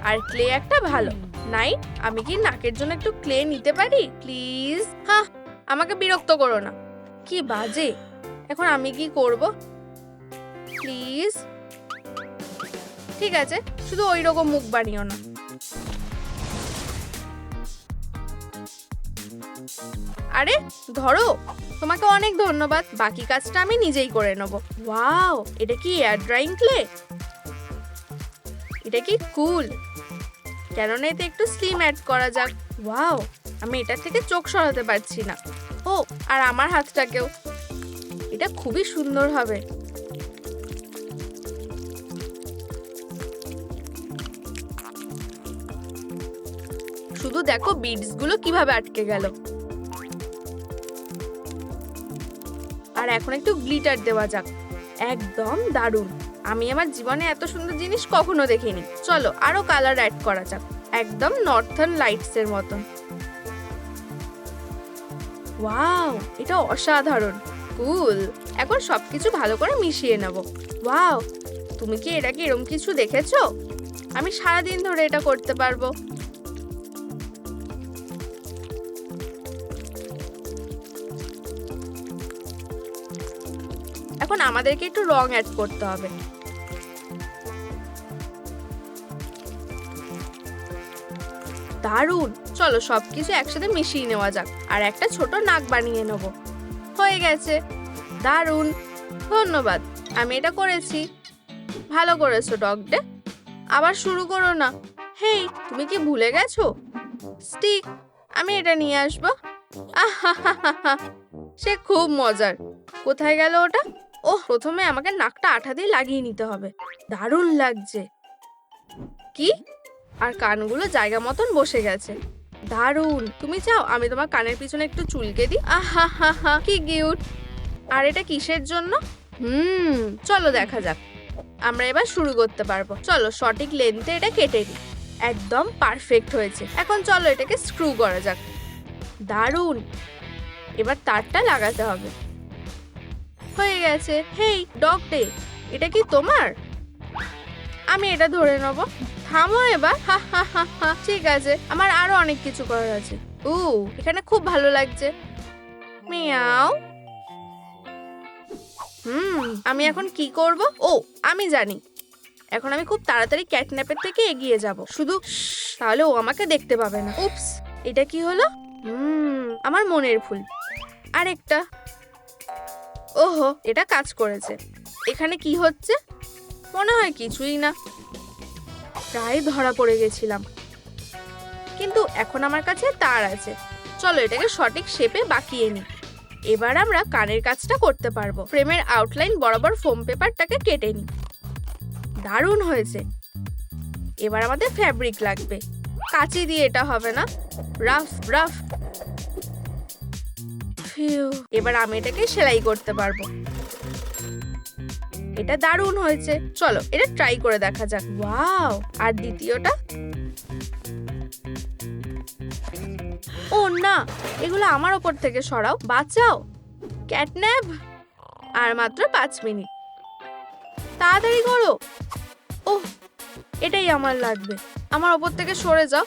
আর ক্লে একটা ভালো। নাইট, আমি কি নাকের জন্য একটু ক্লে নিতে পারি প্লিজ? হ্যাঁ, আমাকে বিরক্ত করো না। কি বাজে। এখন আমি কি করব? প্লিজ। ঠিক আছে, শুধু ওই রকম মুখ বানিও না। আরে ধরো। তোমাকে অনেক ধন্যবাদ। বাকি কাজটা আমি নিজেই করে নেব। ওয়াও, এটা কি এয়ার ড্রাইং ক্লে? এটা কি কুল। কেননা এতে একটু স্লিম অ্যাড করা যাক। ওয়াও, আমি এটার থেকে চোখ সরাতে পারছি না। ও, আর আমার হাতটাকেও। এটা খুবই সুন্দর হবে। শুধু দেখো বিডস গুলো কিভাবে আটকে গেল। আর এখন একটু গ্লিটার দেওয়া যাক। একদম দারুণ। আমি আমার জীবনে এত সুন্দর জিনিস কখনো দেখিনি। চলো আরো কালার অ্যাড করা যাক, একদম নর্থার্ন লাইটস এর মতন। ওয়াও, এটা অসাধারণ। কুল। এখন সবকিছু ভালো করে মিশিয়ে নেব। ওয়াও, তুমি কি এর আগে এরকম কিছু দেখেছো? আমি সারাদিন ধরে এটা করতে পারবো। এখন আমাদেরকে একটু রং অ্যাড করতে হবে। দারুণ। চলো সবকিছু একসাথে মিশিয়ে নেওয়া যাক। আর একটা ছোট নাক বানিয়ে নেব। হয়ে গেছে। দারুণ, ধন্যবাদ। আমি এটা করেছি। ভালো করেছো ডগডে। আবার শুরু করো না। হেই, তুমি কি ভুলে গেছো? স্টিক, আমি এটা নিয়ে আসবো। আহা, সে খুব মজার। কোথায় গেল ওটা? ওহ, প্রথমে আমাকে নাকটা আঠা দিয়ে লাগিয়ে নিতে হবে। দারুণ লাগছে। কি? আর কানগুলো জায়গা মতন বসে গেছে। দারুণ। তুমি চাও আমি তোমার কানের পিছনে একটু চুলকে দিই? আহা, কি কিউট। আর এটা কিসের জন্য? চলো দেখা যাক। আমরা এবার শুরু করতে পারবো। চলো সঠিক লেন্থে এটা কেটে দিই। একদম পারফেক্ট হয়েছে। এখন চলো এটাকে স্ক্রু করা যাক। দারুণ। এবার তারটা লাগাতে হবে। হয়ে গেছে। হেই ডগডে, এটা কি তোমার? আমি এটা ধরে নেব। থামো এবার। হা হা হা হা। ঠিক আছে, আমার আরো অনেক কিছু করার আছে। এখানে খুব ভালো লাগছে। মিয়াও। আমি এখন কি করব? আমি জানি। এখন আমি খুব তাড়াতাড়ি ক্যাটন্যাপের থেকে এগিয়ে যাব, শুধু তাহলে ও আমাকে দেখতে পাবে না। উপস, এটা কি হলো? আমার মনের ভুল। আরেকটা। ওহো, এটা কাজ করেছে। এখানে কি হচ্ছে? মনে হয় কিছুই না। প্রায় ধরা পড়ে গেছিলাম, কিন্তু এখন আমার কাছে তার আছে। চলো এটাকে সঠিক শেপে বাঁকিয়ে নিই। এবার আমরা কানের কাজটা করতে পারবো। ফ্রেমের আউটলাইন বরাবর ফোম পেপারটাকে কেটে নিই। দারুণ হয়েছে। এবার আমাদের ফ্যাব্রিক লাগবে। কাঁচি দিয়ে এটা হবে না, রাফ রাফ। এবার আমি এটাকে সেলাই করতে পারবো। এটা দারুণ হয়েছে। চলো এটা ট্রাই করে দেখা যাক। ওয়াও! আর দ্বিতীয়টা? ও না, এগুলো আমার ওপর থেকে সরাও, বাঁচাও ক্যাটন্যাপ। আর মাত্র 5 মিনিট, তাড়াতাড়ি করো। ওহ, এটাই আমার লাগবে। আমার ওপর থেকে সরে যাও।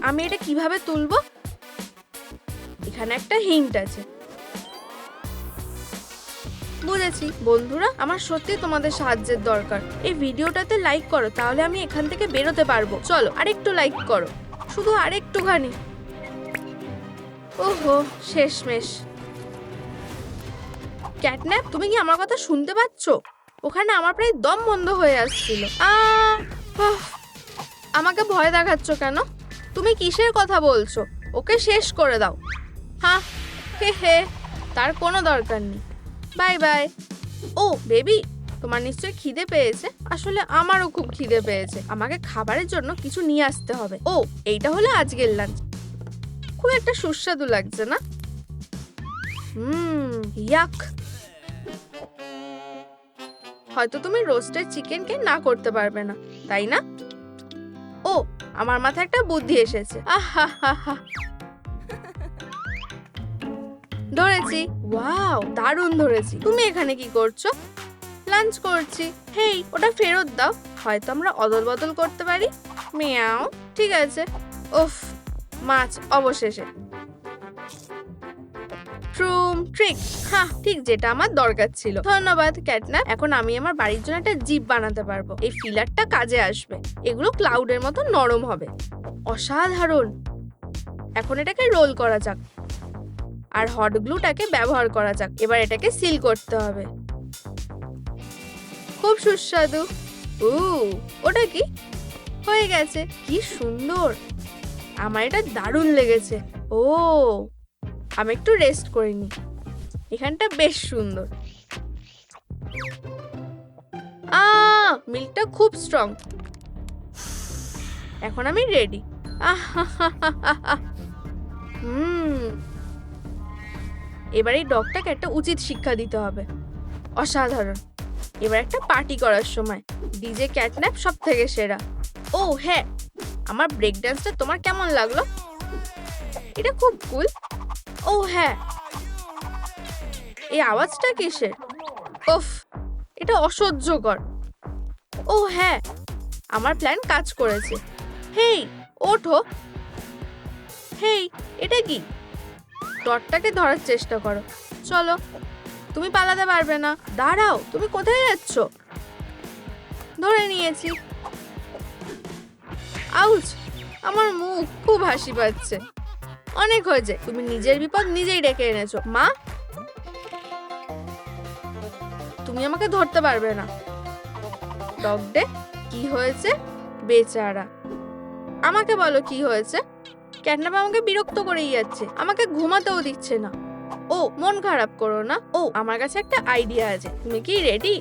আমি এটা কিভাবে তুলবো? এখানে একটা হিন্ট আছে। বুঝেছি। বন্ধুরা, আমার সত্যি তোমাদের সাহায্যের দরকার। এই ভিডিওটাতে লাইক করো, তাহলে আমি এখান থেকে বেরোতে পারবো। চলো আরেকটু লাইক করো, শুধু আরেকটুখানি। ওহো, শেষমেশ। ক্যাটন্যাপ, তুমি কি আমার কথা শুনতে পাচ্ছ? ওখানে আমার প্রায় দম বন্ধ হয়ে আসছিল। আমাকে ভয় দেখাচ্ছ কেন? তুমি কিসের কথা বলছো? ওকে শেষ করে দাও। হ্যাঁ, হে, তার কোনো দরকার নেই। Bye bye. ও বেবি, তোমার নিশ্চয়ই খিদে পেয়েছে। আসলে আমারও খুব খিদে পেয়েছে। আমাকে খাবারের জন্য কিছু নিয়ে আসতে হবে। এইটা হলো আজকের লাঞ্চ। খুব একটা সুস্বাদু লাগছে না? ইয়াক। হয়তো তুমি রোস্টেড চিকেনকে না করতে পারবে না, তাই না? আমার মাথায় একটা বুদ্ধি এসেছে। আহা, ধরেছি। ওয়াও, দারুণ ধরেছি। তুমি এখানে কি করছো? লাঞ্চ করছি। হেই, ওটা ফেরত দাও। হয়তো আমরা অদল বদল করতে পারি। মিয়াও। ঠিক আছে। উফ, মাছ অবশেষে। ট্রিক। ঠিক যেটা আমার দরকার ছিল। ধন্যবাদ ক্যাটন্যাপ। এখন আমি আমার বাড়ির জন্য একটা জিপ বানাতে পারবো। এই ফিলারটা কাজে আসবে। এগুলো ক্লাউডের মতো নরম হবে। অসাধারণ। এখন এটাকে রোল করা যাক, আর হট গ্লুটাকে ব্যবহার করা যাক। এবার এটাকে সিল করতে হবে। খুব সুস্বাদু। ওটা কি? হয়ে গেছে। কি সুন্দর। আমার এটা দারুণ লেগেছে। আমি একটু রেস্ট করে নিই। এখানটা বেশ সুন্দর। মিল্কটা খুব স্ট্রং। এখন আমি রেডি। এবার এই ডগটাকে একটা উচিত শিক্ষা দিতে হবে। অসাধারণ। এবার একটা পার্টি করার সময়। ডিজে ক্যাটন্যাপ সব থেকে সেরা। হ্যাঁ, আমার ব্রেক ডান্সটা তোমার কেমন লাগলো? এটা খুব কুল। হ্যাঁ, এই আওয়াজটা কিসের? এটা অসহ্যকর। হ্যাঁ, আমার প্ল্যান কাজ করেছে। হেই, ওঠো। হেই, এটা কি? ডটটাকে ধরার চেষ্টা করো। চলো, তুমি পালাতে পারবে না। দাঁড়াও, তুমি কোথায় যাচ্ছ? ধরে নিয়েছি। আউচ, আমার মুখ খুব হাসি পাচ্ছে। অনেক হয়েছে। তুমি নিজের বিপদ নিজেই ডেকে এনেছো। মা, তুমি আমাকে ধরতে পারবে না। ডগ ডে, কি হয়েছে? বেচারা। আমাকে বলো কি হয়েছে? ক্যাটন্যাপ আমাকে বিরক্ত করেই যাচ্ছে। আমাকে ঘুমাতেও দিচ্ছে না। মন খারাপ করো না। আমার কাছে একটা আইডিয়া আছে। তুমি কি রেডি?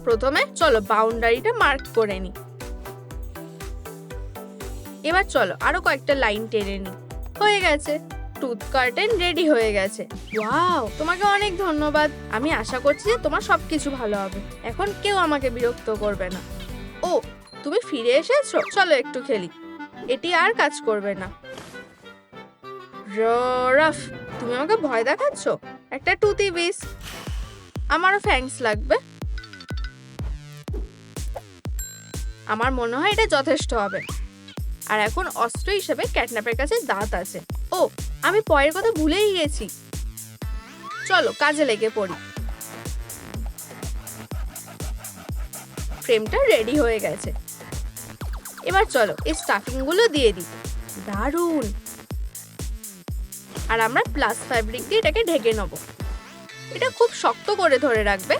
প্রথমে চলো বাউন্ডারিটা মার্ক করে নি। এবার চলো আরো কয়েকটা লাইন টেনে নি। হয়ে গেছে। টুথ কার্টেন রেডি হয়ে গেছে। ওয়াও, তোমাকে অনেক ধন্যবাদ। আমি আশা করছি যে তোমার সবকিছু ভালো হবে। এখন কেউ আমাকে বিরক্ত করবে না। তুমি ফিরে এসেছো। চলো একটু খেলি। এটি আর কাজ করবে না। রাফ, তুমি আমাকে ভয় দেখাচ্ছ? একটা টুথি বিস। আমারও থ্যাঙ্কস লাগবে। আমার মনে হয় এটা যথেষ্ট হবে। আর এখন অস্ত্র হিসেবে ক্যাটন্যাপের কাছে দাঁত আছে। ও, আমি পয়ের কথা ভুলেই গেছি। চলো কাজে লেগে পড়ি। ফ্রেমটা রেডি হয়ে গেছে। এবার চলো এই স্টাফিং গুলো দিয়ে দিই। দারুণ। আর আমরা প্লাস ফ্যাব্রিক দিয়ে এটাকে ঢেকে নেব। এটা খুব শক্ত করে ধরে রাখবে।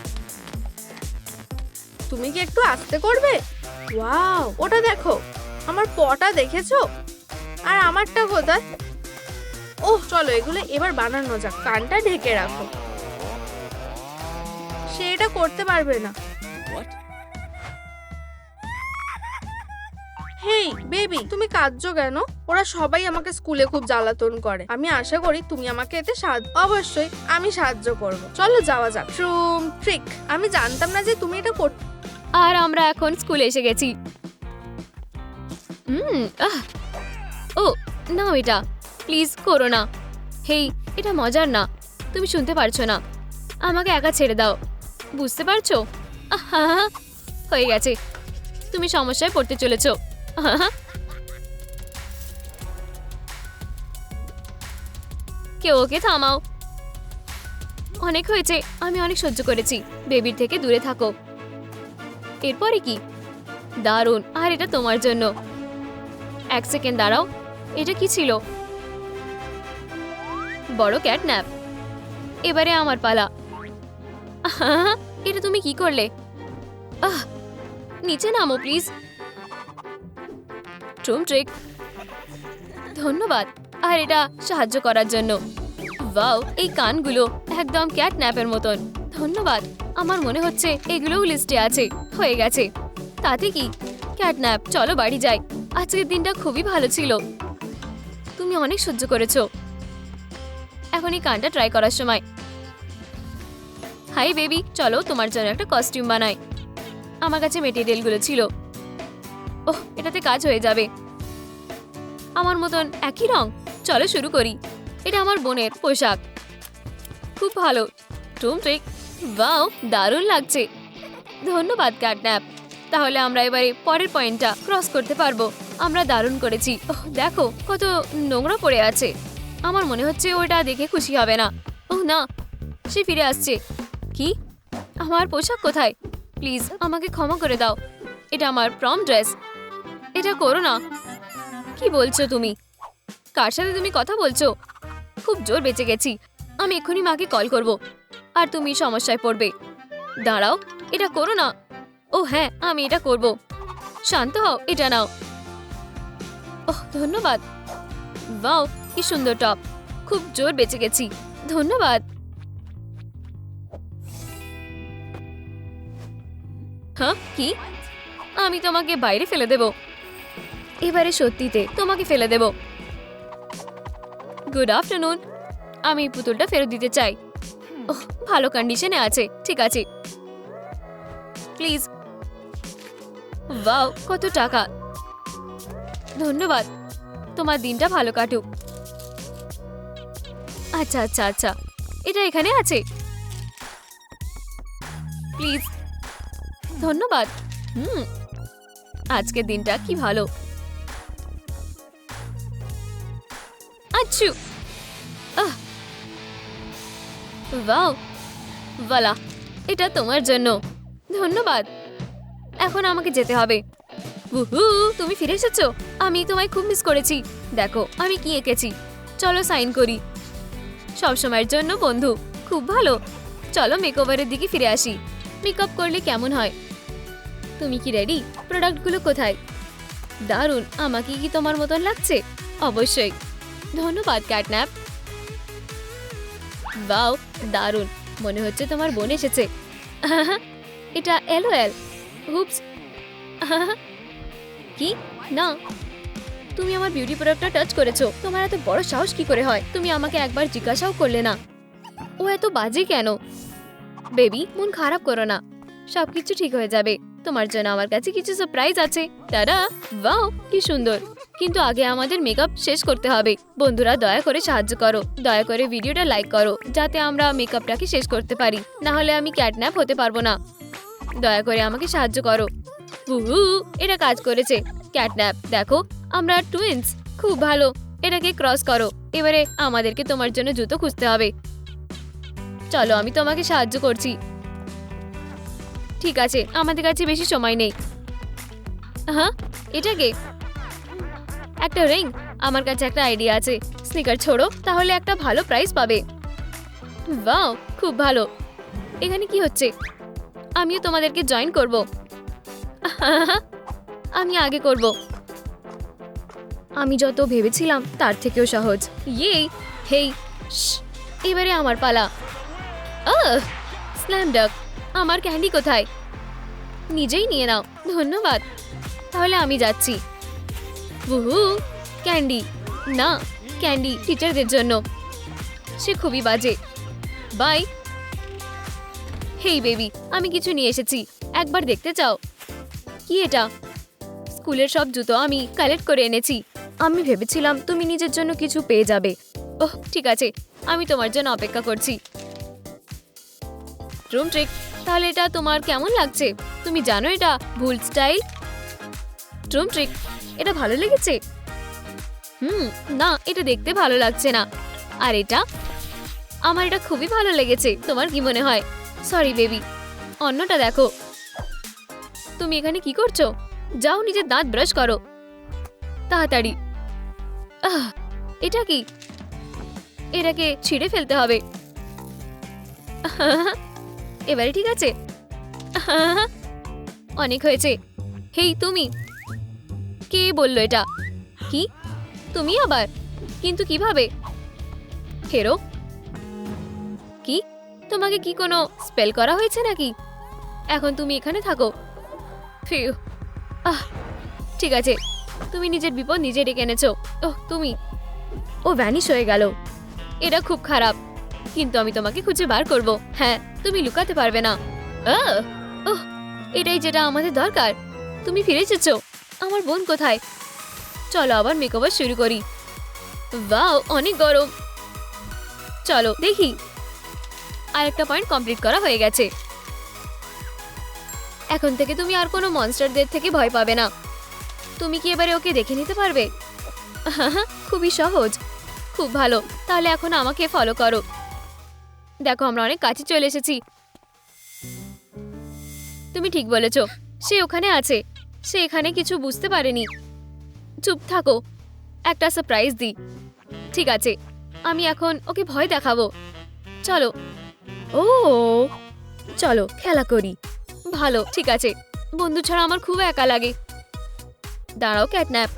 তুমি কি একটু আস্তে করবে? ওয়াও, ওটা দেখো, আমার পটা দেখেছো? আর আমারটা কোথায়? ওহ, চলো এগুলো এবার বানানো যাক। কানটা ঢেকে রাখো। সে এটা করতে পারবে না। হেই বেবি, তুমি কাঁদছো কেন? ওরা সবাই আমাকে স্কুলে খুব জ্বালাতন করে। আমি আশা করি তুমি আমাকে এতে অবশ্যই আমি সাহায্য করব। চলো যাওয়া যাক। ট্রুম ট্রিক। আমি জানতাম না যে তুমি এটা করতে। আর আমরা এখন স্কুলে এসে গেছি। ও নাও, এটা প্লিজ করো না। হেই, এটা মজার না। তুমি শুনতে পারছো না? আমাকে একা ছেড়ে দাও। বুঝতে পারছো? আহা, হয়ে গেছে। তুমি সমস্যায় পড়তে চলেছো। কেউ ওকে থামাও। অনেক হয়েছে, আমি অনেক সহ্য করেছি। বেবির থেকে দূরে থাকো। এরপরে কি? দারুণ। আর এটা তোমার জন্য। এক সেকেন্ড দাঁড়াও, এটা কি ছিল? বড় ক্যাটন্যাপ। এবারে আমার পালা। এটা তুমি কি করলে? নিচে নামো প্লিজ। ট্রুম ট্রিক, ধন্যবাদ আর এটা সাহায্য করার জন্য। ওয়াও, এই কানগুলো একদম ক্যাটন্যাপের মতন। ধন্যবাদ। আমার মনে হচ্ছে এগুলোও লিস্টে আছে। হয়ে গেছে। তাতে কি? ক্যাটন্যাপ, চলো বাড়ি যাই। আজকের দিনটা খুবই ভালো ছিল। তুমি অনেক সহ্য করেছো। এখন এই কানটা ট্রাই করার সময়। হাই বেবি, চলো তোমার জন্য একটা কস্টিউম বানাই। আমার কাছে মেটেরিয়ালগুলো ছিল। ওহ, এটাতে কাজ হয়ে যাবে। আমার মতন একই রং। চলো শুরু করি। এটা আমার বোনের পোশাক। খুব ভালো। টুম ট্রিক। ওয়াও, দারুণ লাগছে। ধন্যবাদ ক্যাটন্যাপ। তাহলে আমরা এবারে পরের পয়েন্টটা ক্রস করতে পারবো। আমরা দারুণ করেছি। ওহ, দেখো কত নোংরা পড়ে আছে। আমার মনে হচ্ছে ওটা দেখে খুশি হবে না। ওহ না, সে ফিরে আসছে। কি? আমার পোশাক কোথায়? প্লিজ আমাকে ক্ষমা করে দাও। এটা আমার প্রম ড্রেস। এটা করো না। কি বলছো তুমি? কার সাথে তুমি কথা বলছো? খুব জোর বেঁচে গেছি। আমি এক্ষুনি মাকে কল করব। আর তুমি সমস্যায় পড়বে। দাঁড়াও, এটা করো না। ও হ্যাঁ, আমি এটা করব। শান্ত হও, এটা নাও। ওহ ধন্যবাদ। ওয়াও, কি সুন্দর টপ। খুব জোর বেঁচে গেছি। ধন্যবাদ। হ্যাঁ কি? আমি তোমাকে বাইরে ফেলে দেব। এবারে সত্যিতে তোমাকে ফেলে দেব। Good afternoon. আমি পুতুলটা ফেরত দিতে চাই। ওহ, ভালো কন্ডিশনে আছে। ঠিক আছে, প্লিজ। ওয়াও, কত টাকা। ধন্যবাদ। তোমার দিনটা ভালো কাটুক। আচ্ছা আচ্ছা আচ্ছা, এটা এখানে আছে। প্লিজ। ধন্যবাদ। আজকের দিনটা কি ভালো। আচ্ছু। ওয়াও, ওয়ালা, এটা তোমার জন্য। ধন্যবাদ। এখন আমাকে যেতে হবে। উহু, তুমি ফিরে এসেছো। আমি তোমায় খুব মিস করেছি। দেখো আমি কি এঁকেছি। চলো সাইন করি। সবসময়ের জন্য বন্ধু। খুব ভালো। চলো মেকওভারের দিকে ফিরে আসি। মেকআপ করলে কেমন হয়? তুমি কি রেডি? প্রোডাক্টগুলো কোথায়? দারুণ। আমাকে কি তোমার মতন লাগছে? অবশ্যই। ধন্যবাদ ক্যাটন্যাপ। ওয়াও, দারুণ। মনে হচ্ছে তোমার বোন এসেছে। এটা এলওএল। হুপস। কি? না, তুমি আমার বিউটি প্রোডাক্টটা টাচ করেছো। তোমার এত বড় সাহস কি করে হয়? তুমি আমাকে একবার জিজ্ঞাসাও করলে না। ও এত বাজে কেন? বেবি, মন খারাপ করো না। সবকিছু ঠিক হয়ে যাবে। তোমার জন্য আমার কাছে কিছু সারপ্রাইজ আছে। টাটা। ওয়াও, কি সুন্দর। কিন্তু আগে আমাদের মেকআপ শেষ করতে হবে। বন্ধুরা দয়া করে সাহায্য করো। দয়া করে ভিডিওটা লাইক করো যাতে আমরা মেকআপটাকে শেষ করতে পারি। না হলে আমি ক্যাটন্যাপ হতে পারবো না। দয়া করে আমাকে সাহায্য করো। উহু, এটা কাজ করেছে। ক্যাটন্যাপ, দেখো আমরা টুইনস। খুব ভালো, এটাকে ক্রস করো। এবারে আমাদেরকে তোমার জন্য জুতো খুঁজতে হবে। চলো, আমি তোমাকে সাহায্য করছি। ঠিক আছে, আমাদের কাছে বেশি সময় নেই। হ্যাঁ, এটাকে একটা রিং। আমার কাছে একটা আইডিয়া আছে। স্নিকার ছোড়ো, তাহলে একটা ভালো প্রাইস পাবে। ওয়াও, খুব ভালো। এখানে কি হচ্ছে? আমিও তোমাদেরকে জয়েন করব। আমি আগে করব। আমি যত ভেবেছিলাম তার থেকেও সহজ। ইয়ে, হেই, এবারে আমার পালা। স্ল্যাম ডাক। আমার ক্যান্ডি কোথায়? নিজেই নিয়ে নাও। ধন্যবাদ। তাহলে আমি যাচ্ছি। উহু, ক্যান্ডি না, ক্যান্ডি টিচারদের জন্য। সে খুবই বাজে। বাই। হেই বেবি, আমি কিছু নিয়ে এসেছি, একবার দেখতে চাও? কি এটা? স্কুলের সব জুতো আমি কালেক্ট করে এনেছি। আমি ভেবেছিলাম তুমি নিজের জন্য কিছু পেয়ে যাবে। ওহ, ঠিক আছে, আমি তোমার জন্য অপেক্ষা করছি। ড্রুম ট্রিক, তাহলে এটা তোমার কেমন লাগছে? তুমি জানো এটা ভুল স্টাইল। ড্রুম ট্রিক, এটা ভালো লেগেছে? না, এটা দেখতে ভালো লাগছে না। আর এটা? আমার এটা খুবই ভালো লেগেছে। তোমার কি মনে হয়? সরি বেবি, অন্যটা দেখো। তুমি এখানে কি করছো? যাও নিজের দাঁত ব্রাশ করো তাড়াতাড়ি। এটা কি? এটাকে ছিঁড়ে ফেলতে হবে। এবারে ঠিক আছে? অনেক হয়েছে। হেই তুমি, কে বললো এটা? কি তুমি আবার? কিন্তু কিভাবে? ফেরো। কি তোমাকে কি কোনো স্পেল করা হয়েছে নাকি? এখন তুমি এখানে থাকো। ফিউ, ঠিক আছে, তুমি নিজের বিপদ নিজে ডেকে এনেছো। ওহ, তুমি। ও ভ্যানিশ হয়ে গেল। এটা খুব খারাপ, কিন্তু আমি তোমাকে খুঁজে বার করব। হ্যাঁ, তুমি লুকাতে পারবে না। ওহ, এটাই যেটা আমাদের দরকার। তুমি ফিরে এসেছো। আমার বোন কোথায়? চলো আবার মেকওভার শুরু করি। ওয়াও, অনেক গরম। চলো দেখি। আর একটা পয়েন্ট কমপ্লিট করা হয়ে গেছে। এখন থেকে তুমি আর কোনো মনস্টারদের থেকে ভয় পাবে না। তুমি কি এবারে ওকে দেখে নিতে পারবে? খুবই সহজ। খুব ভালো, তাহলে এখন আমাকে ফলো করো। দেখো, আমরা অনেক কাছে চলে এসেছি। তুমি ঠিক বলেছো, সে ওখানে আছে। সে এখানে কিছু বুঝতে পারেনি। চুপ থাকো, একটা সারপ্রাইজ দিই। ঠিক আছে, আমি এখন ওকে ভয় দেখাবো। চলো। ও, চলো খেলা করি। ভালো, ঠিক আছে। বন্ধু ছাড়া আমার খুব একা লাগে। দাঁড়াও ক্যাটন্যাপ,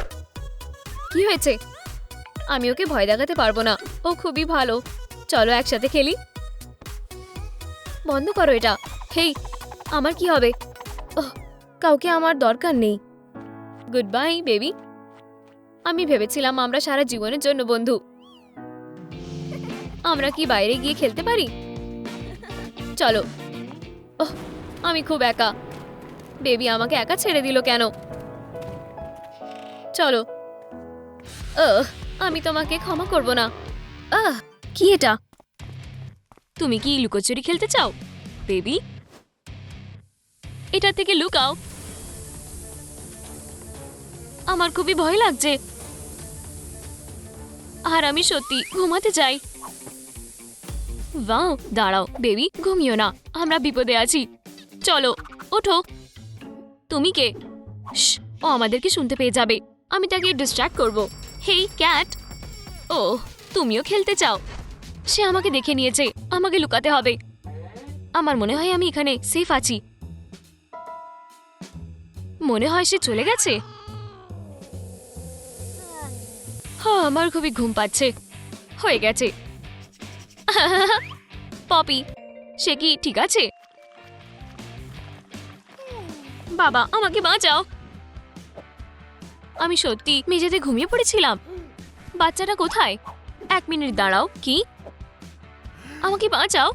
কি হয়েছে? আমি ওকে ভয় দেখাতে পারবো না। ও খুবই ভালো। চলো একসাথে খেলি। বন্ধ করো এটা। হেই, আমার কি হবে? ওহ, কাউকে আমার দরকার নেই। Good bye baby. আমি ভেবেছিলাম আমরা সারা জীবনের জন্য বন্ধু। আমরা কি বাইরে গিয়ে খেলতে পারি? চলো। ওহ, আমি খুব একা। বেবি আমাকে একা ছেড়ে দিল কেন? চলো। আমি তোমাকে ক্ষমা করব না। কি এটা? তুমি কি লুকোচুরি খেলতে চাও বেবি? এটা থেকে লুকাও। আমার খুবই ভয় লাগছে, আর আমি সত্যি ঘুমাতে চাই। ওয়াও, দাঁড়াও বেবি, ঘুমিও না, আমরা বিপদে আছি। চলো ওঠো। তুমি কে? ও আমাদেরকে শুনতে পেয়ে যাবে। আমি তাকে ডিস্ট্র্যাক্ট করব। হেই ক্যাট। ও, তুমিও খেলতে চাও? সে আমাকে দেখে নিয়েছে, আমাকে লুকাতে হবে। আমার মনে হয় আমি এখানে সেফ আছি। মনে হয় সে চলে গেছে। হ্যাঁ, আমার খুবই ঘুম পাচ্ছে। হয়ে গেছে। পপি, সে কি ঠিক আছে? বাবা, আমাকে বাঁচাও। আমি সত্যি মেঝেতে ঘুমিয়ে পড়েছিলাম। বাচ্চাটা কোথায়? 1 মিনিট দাঁড়াও। কি? আমাকে বাঁচাও।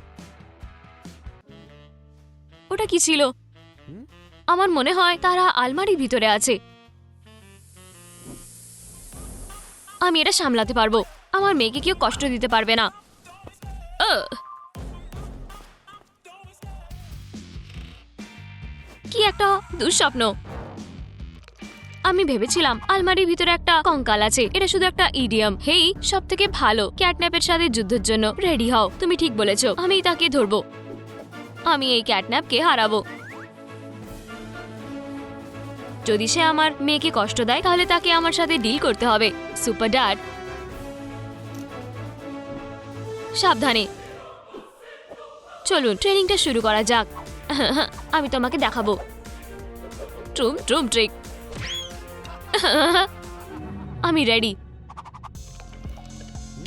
ওটা কি ছিল? আমার মনে হয় তারা আলমারির ভিতরে আছে। আমি এটা সামলাতে পারবো। আমার মেয়েকে কেউ কষ্ট দিতে পারবে না। কি একটা দুঃস্বপ্ন। আমি ভেবেছিলাম আলমারির ভিতরে একটা কঙ্কাল আছে। এটা শুধু একটা ইডিয়াম। হেই, সব থেকে ভালো ক্যাটন্যাপের সাথে যুদ্ধের জন্য রেডি হও। তুমি ঠিক বলেছো, আমি তাকে ধরবো। আমি এই ক্যাটন্যাপকে হারাবো। যদি সে আমার মেয়েকে কষ্ট দেয় তাহলে তাকে আমার সাথে ডিল করতে হবে। সুপার ড্যাড, সাবধানে। চলুন ট্রেনিংটা শুরু করা যাক। আমি তোমাকে দেখাবো ট্রুম ট্রুম ট্রিক। আমি রেডি।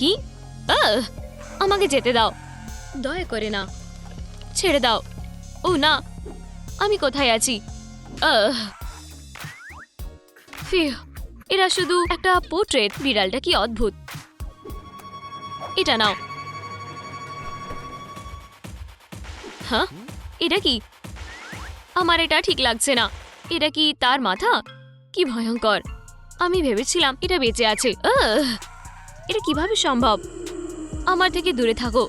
কি? আমাকে যেতে দাও, দয়া করে না, ছেড়ে দাও। ও না, আমি কোথায় আছি? ফিউ, এরা শুধু একটা পোর্ট্রেট। বিড়ালটা কি অদ্ভুত। এটা নাও। হ্যাঁ, এটা কি? আমার এটা ঠিক লাগছে না। এটা কি তার মাথা? কি ভয়ঙ্কর। আমি ভেবেছিলাম এটা বেঁচে আছে। এটা কিভাবে সম্ভব? আমার থেকে দূরে থাকো,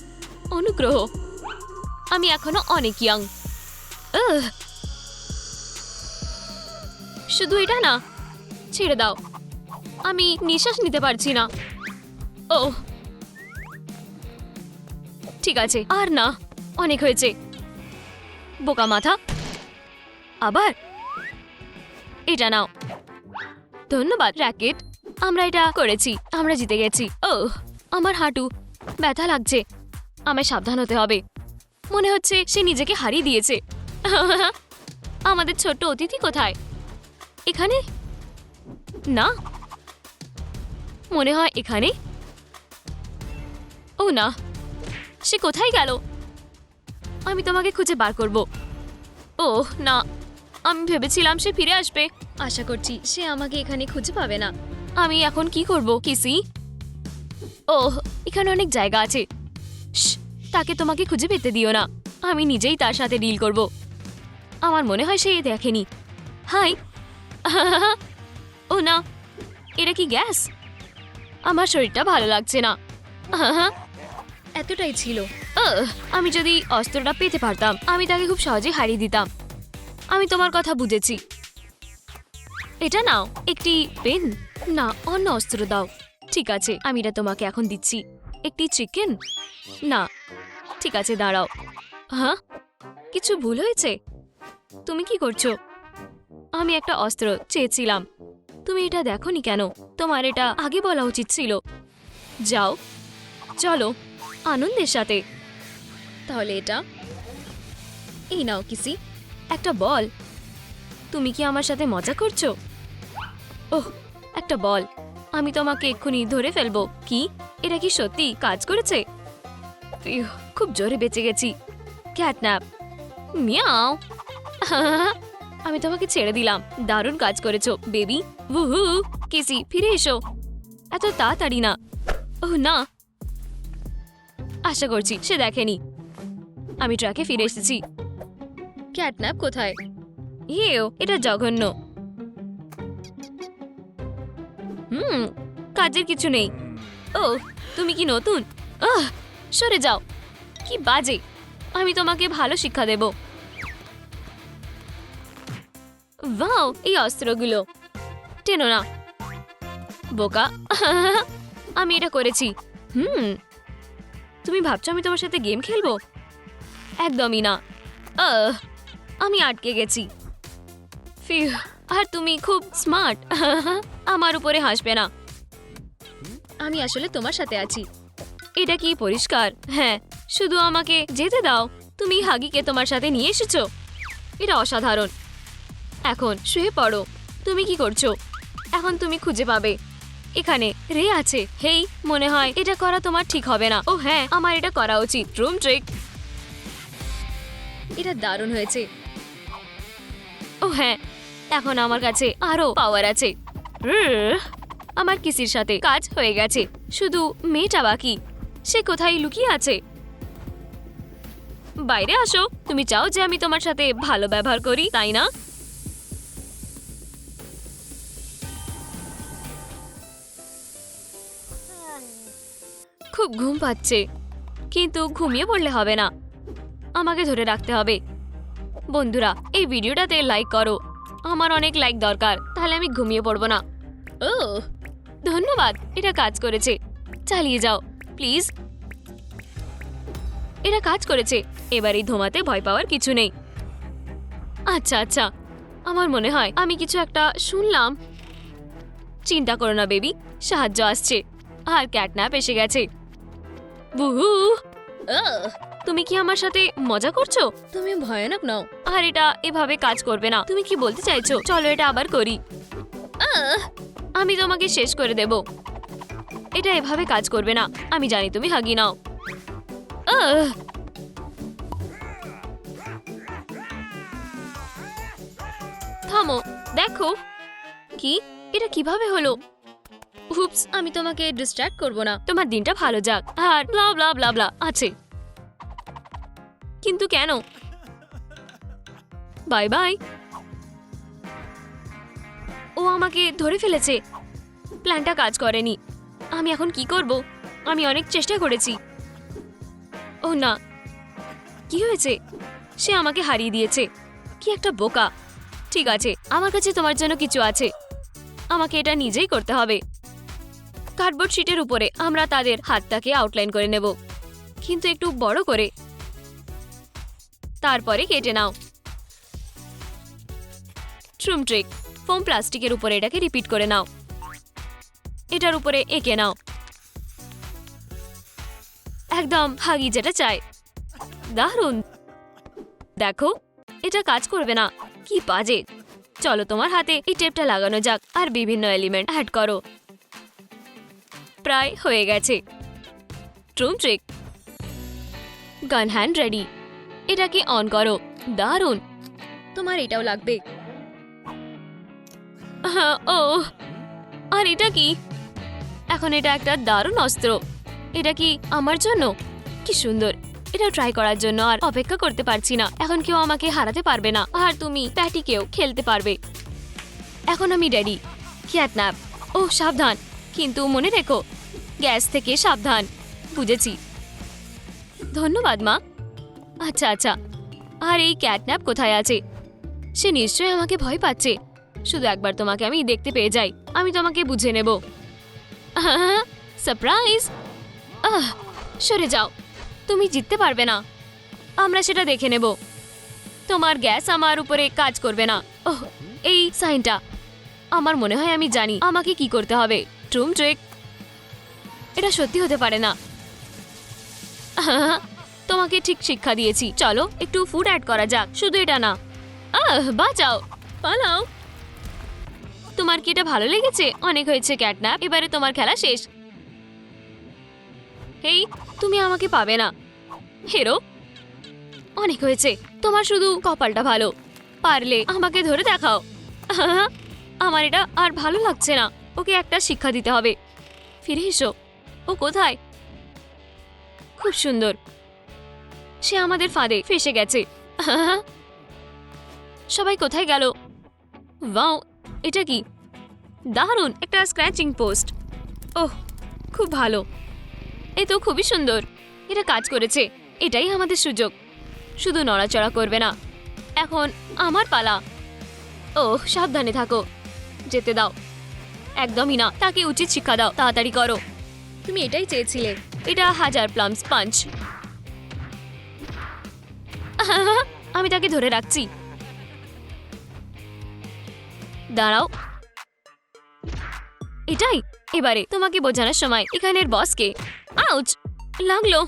অনুগ্রহ। আমি এখনো অনেক ইয়াং। শুধু এটা না, ছেড়ে দাও। আমি নিঃশ্বাস নিতে পারছি না। ও ঠিক আছে, আর না, অনেক হয়েছে। বোকা মাথা। আবার এটা নাও। ধন্যবাদ র্যাকেট, আমরা এটা করেছি। আমরা জিতে গেছি। ও, আমার হাঁটু ব্যথা লাগছে। আমায় সাবধান হতে হবে। মনে হচ্ছে সে নিজেকে হারিয়ে দিয়েছে। আমাদের ছোট্ট অতিথি কোথায়? এখানে না, মনে হয় এখানে। ও না, সে কোথায় গেল? আমি তোমাকে খুঁজে বার করব। ও না, আমি ভেবেছিলাম সে ফিরে আসবে। আশা করছি সে আমাকে এখানে খুঁজে পাবে না। আমি এখন কি করব কিসি? ওহ, এখানে অনেক জায়গা আছে। শ্, তাকে তোমাকে খুঁজে পেতে দিও না। আমি নিজেই তার সাথে ডিল করব। আমার মনে হয় সে দেখেনি। হাই। ও না, এটা কি গ্যাস? আমার শরীরটা ভালো লাগছে না। এতটাই ছিল। আমি যদি অস্ত্রটা পেতে পারতাম আমি তাকে খুব সহজে হারিয়ে দিতাম। আমি তোমার কথা বুঝেছি। এটা নাও, একটি পেন। না, অন্য অস্ত্র দাও। ঠিক আছে, আমি এটা তোমাকে এখন দিচ্ছি। একটি চিকেন? না, ঠিক আছে, দাঁড়াও। হ্যাঁ, কিছু ভুল হয়েছে? তুমি কি করছো? আমি একটা অস্ত্র চেয়েছিলাম। তুমি এটা দেখোনি কেন? তোমার এটা আগে বলা উচিত ছিল। যাও, চলো আনন্দের সাথে। তাহলে এটা এই নাও কিসি, একটা বল। তুমি কি আমার সাথে মজা করছো? ওহ, একটা বল। আমি তোমাকে এক্ষুনি ধরে ফেলবো। কি এটা কি সত্যি কাজ করেছে? ইহ, খুব জোরে বেঁচে গেছি। ক্যাটন্যাপ। মিয়াও। আমি তোমাকে ছেড়ে দিলাম। দারুণ কাজ করেছো বেবি। উহু, কিসি ফিরে এসো। এত তাড়াতাড়ি না। ওহ না, আশা করছি সে দেখেনি। আমি ট্রাকে ফিরে এসেছি। ক্যাটন্যাপ কোথায়? ইয়েও, এটা জঘন্য। কাজের কিছু নেই। ও, তুমি কি নতুন? সরে যাও। কি বাজে। আমি তোমাকে ভালো শিক্ষা দেব। ওয়াও, এই অস্ত্রগুলো টেনো না, বোকা। আমি এটা করেছি। তুমি ভাবছো আমি তোমার সাথে গেম খেলবো? একদমই না। আমি আটকে গেছি। ফিউ, আর তুমি খুব স্মার্ট। আমার উপরে হাসবে না। আমি আসলে তোমার সাথে আছি। এটা কি পরিষ্কার? হ্যাঁ, শুধু আমাকে যেতে দাও। তুমি হাগিকে তোমার সাথে নিয়ে এসেছো। এটা অসাধারণ। এখন শুয়ে পড়ো। তুমি কি করছো? এখন তুমি খুঁজে পাবে। এখানে রে আছে। হেই, মনে হয় এটা করা তোমার ঠিক হবে না। ও হ্যাঁ, আমার এটা করা উচিত। Room trick. এটা দারুণ হয়েছে। ও হ্যাঁ, এখন আমার কাছে আরো পাওয়ার আছে। আমার কিসির সাথে কাজ হয়ে গেছে। শুধু মেয়েটা বাকি। সে কোথায় লুকিয়ে আছে? বাইরে আসো। তুমি চাও যে আমি তোমার সাথে ভালো ব্যবহার করি, তাই না? খুব ঘুম পাচ্ছে, কিন্তু ঘুমিয়ে পড়লে হবে না। আমাকে ধরে রাখতে হবে। বন্ধুরা, এই ভিডিওটাতে লাইক করো আমার অনেক লাইক দরকার, তাহলে আমি ঘুমিয়ে পড়বো না। ও ধন্যবাদ, এটা কাজ করেছে। চালিয়ে যাও প্লিজ। এটা কাজ করেছে। এবার এই ধোঁয়াতে ভয় পাওয়ার কিছু নেই। আচ্ছা আচ্ছা, আমার মনে হয় আমি কিছু একটা শুনলাম। চিন্তা করো না বেবি, সাহায্য আসছে। আর ক্যাটন্যাপ এসে গেছে। বুহু, তুমি কি আমার সাথে মজা করছো? তুমি ভয়ানক নাও। আর এটা এভাবে কাজ করবে না। তুমি কি বলতে চাইছো? চলো এটা আবার করি। আমি তোমাকে শেষ করে দেব। এটা এভাবে কাজ করবে না। আমি জানি তুমি হাগি নাও। থামো, দেখো কি এটা কিভাবে হলো। উপস, আমি তোমাকে ডিস্ট্র্যাক্ট করব না। তোমার দিনটা ভালো যাক। আর ব্লা ব্লা ব্লা ব্লা আছে। কিন্তু কেন? Bye bye. ও আমাকে ধরে ফেলেছে। প্ল্যানটা কাজ করেনি। আমি এখন কি করব? আমি অনেক চেষ্টা করেছি। ও না, কি হয়েছে? সে আমাকে হারিয়ে দিয়েছে। কি একটা বোকা। ঠিক আছে, আমার কাছে তোমার জন্য কিছু আছে। আমাকে এটা নিজেই করতে হবে। কার্ডবোর্ড শিটের উপরে আমরা তাদের হাতটাকে আউটলাইন করে নেব, কিন্তু একটু বড় করে। তারপরে কেটে নাও। ট্রুম ট্রিক, ফোম প্লাস্টিকের উপরে এটাকে রিপিট করে নাও। এটার উপরে এঁকে নাও। একদম হাগি যেটা চাই। দারুণ। দেখো, এটা কাজ করবে না। কি বাজে। চলো তোমার হাতে এই টেপটা লাগানো যাক আর বিভিন্ন এলিমেন্ট অ্যাড করো। প্রায় হয়ে গেছে। ট্রুম ট্রিক, গান হ্যান্ড রেডি। এটাকে অন করো। দারুণ। তোমার এটাও লাগবে। ও, আর এটা কি? এখন এটা একটা দারুণ অস্ত্র। এটা কি আমার জন্য? কি সুন্দর। এটা ট্রাই করার জন্য আর অপেক্ষা করতে পারছি না। এখন কেউ আমাকে হারাতে পারবে না, আর তুমি প্যাটিকেও খেলতে পারবে। এখন আমি রেডি। ক্যাটন্যাপ। ও সাবধান, কিন্তু মনে রেখো, গ্যাস থেকে সাবধান। বুঝেছি। ধন্যবাদ মা। আচ্ছা আচ্ছা, আর এই ক্যাটন্যাপ কোথায় আছে? সে নিশ্চয়ই আমাকে ভয় পাচ্ছে। শুধু একবার তোমাকে আমি দেখতে পেয়ে যাই, আমি তোমাকে বুঝে নেব। সারপ্রাইজ। সরে যাও, তুমি জিততে পারবে না। আমরা সেটা দেখে নেব। তোমার গ্যাস আমার উপরে কাজ করবে না। ওহ, এই সাইনটা। আমার মনে হয় আমি জানি আমাকে কি করতে হবে। ট্রুম ট্রিক। এটা সত্যি হতে পারে না। তোমাকে ঠিক শিক্ষা দিয়েছি। চলো একটু ফুড অ্যাড করা যাক। শুধু এটা না। বাঁচাও, পালাও। তোমার কি এটা ভালো লেগেছে? অনেক হয়েছে ক্যাটন্যাপ, এবারে তোমার খেলা শেষ। হেই, তুমি আমাকে পাবে না। হেরো, অনেক হয়েছে। তোমার শুধু কপালটা ভালো। পারলে আমাকে ধরে দেখাও। আমার এটা আর ভালো লাগছে না। ওকে একটা শিক্ষা দিতে হবে। ফিরে এসো। ও কোথায়? খুব সুন্দর। সে আমাদের ফাঁদে ফেসে গেছে। সবাই কোথায় গেল? ওয়াও, এটা কি? দারুণ, একটা স্ক্র্যাচিং পোস্ট। ওহ, খুব ভালো। এ তো খুবই সুন্দর। এটা কাজ করেছে। এটাই আমাদের সুযোগ। শুধু নড়াচড়া করবে না। এখন আমার পালা। ওহ, সাবধানে থাকো। যেতে দাও। একদমই না, তাকে উচিত শিক্ষা দাও। তাড়াতাড়ি করো। তুমি এটাই চেয়েছিলে। এটা 1000 প্লাম স্পঞ্জ। আমি তাকে ধরে রাখছি। দাঁড়াও। এটাই এবারে তোমাকে বোঝানোর সময়। এখানের বসকে। আউচ, লাগলো।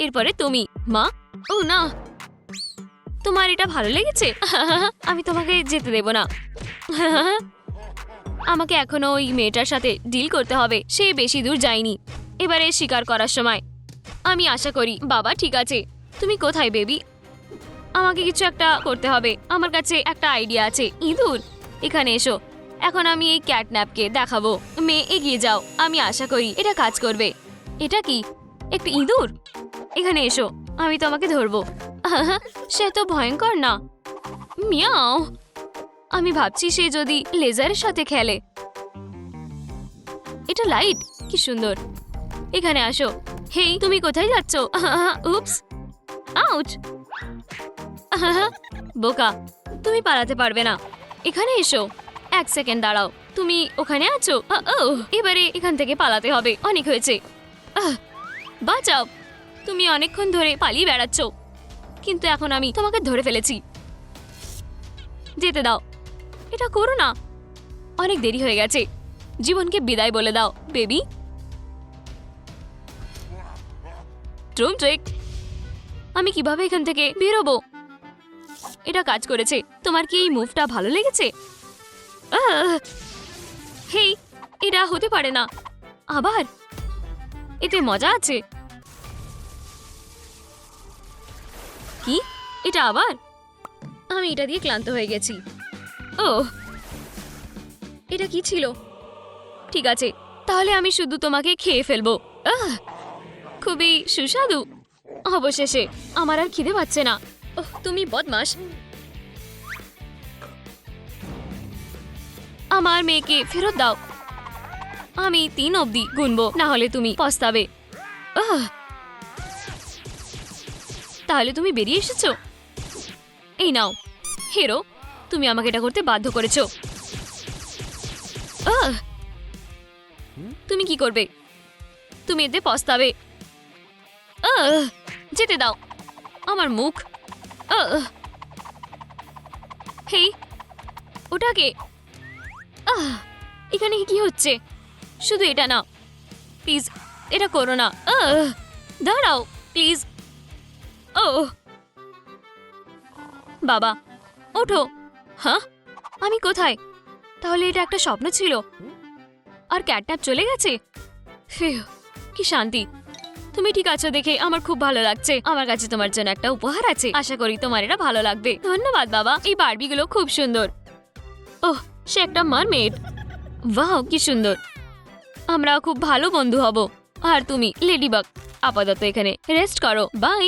এরপরে তুমি। মা। ও না, তোমার এটা ভালো লেগেছে? আমি তোমাকে যেতে দেব না। আমাকে এখনো ওই মেয়েটার সাথে ডিল করতে হবে। সে বেশি দূর যায়নি। এবারে শিকার করার সময়। আমি আশা করি বাবা ঠিক আছে। তুমি কোথায় বেবি? আমাকে কিছু একটা করতে হবে। আমার কাছে একটা আইডিয়া আছে। ইঁদুর, এখানে এসো। এখন আমি এই ক্যাটন্যাপকে দেখাবো। মেয়ে, এগিয়ে যাও। আমি আশা করি এটা কাজ করবে। এটা কি? একটা ইঁদুর? এখানে এসো, আমি তোমাকে ধরবো। সে তো ভয়ঙ্কর না। মিয়াও। আমি ভাবছি সে যদি লেজারের সাথে খেলে। এটা লাইট, কি সুন্দর। এখানে আসো। হেই, তুমি কোথায় যাচ্ছ? উপস, আউট। বোকা, তুমি পালাতে পারবে না। এখানে এসো। 1 সেকেন্ড দাঁড়াও, তুমি ওখানে আছো? এবারে এখান থেকে পালাতে হবে, অনেক হয়েছে। বাঁচাও, তুমি অনেকক্ষণ ধরে পালিয়ে বেড়াচ্ছ, কিন্তু এখন আমি তোমাকে ধরে ফেলেছি। যেতে দাও, এটা করো না, অনেক দেরি হয়ে গেছে। জীবনকে বিদায় বলে দাও বেবি। ড্রোম ট্রিক, আমি কিভাবে এখান থেকে বেরোবো? এটা কাজ করেছে। তোমার কি এই মুভটা ভালো লেগেছে? হেই, এটা হতে পারে না। আবার এতে মজা আছে। কি এটা আবার? আমি এটা দিয়ে ক্লান্ত হয়ে গেছি। ও, এটা কি ছিল? ঠিক আছে, তাহলে আমি শুধু তোমাকে খেয়ে ফেলবো। খুবই সুস্বাদু। অবশেষে আমার আর খিদে পাচ্ছে না। ওহ, তুমি বদমাশ। আমার মেয়েকে ফেরত দাও। আমি 3 অবধি গুনবো, না হলে তুমি পস্তাবে। তাহলে তুমি বেরিয়ে এসেছো? এই নাও হিরো, তুমি আমাকে এটা করতে বাধ্য করেছো। তুমি কি করবে? তুমি এতে পস্তাবে। যেতে দাও আমার মুখ। হেই, ওটাকে এখানে কি হচ্ছে? শুধু এটা না, প্লিজ এটা করো না। দাঁড়াও প্লিজ। ও বাবা, ওঠো। হ্যাঁ, আমি কোথায়? তাহলে এটা একটা স্বপ্ন ছিল আর ক্যাটন্যাপ চলে গেছে। ফিউ, কি শান্তি। তুমি ঠিক আছো দেখে আমার খুব ভালো লাগছে। আমার কাছে তোমার জন্য একটা উপহার আছে, আশা করি তোমার এটা ভালো লাগবে। ধন্যবাদ বাবা, এই বারবিগুলো খুব সুন্দর। ওহ, সে একটা মারমেড। ওয়াও, কি সুন্দর। আমরা খুব ভালো বন্ধু হব। আর তুমি লেডিবাগ, আপাতত এখানে রেস্ট করো। বাই।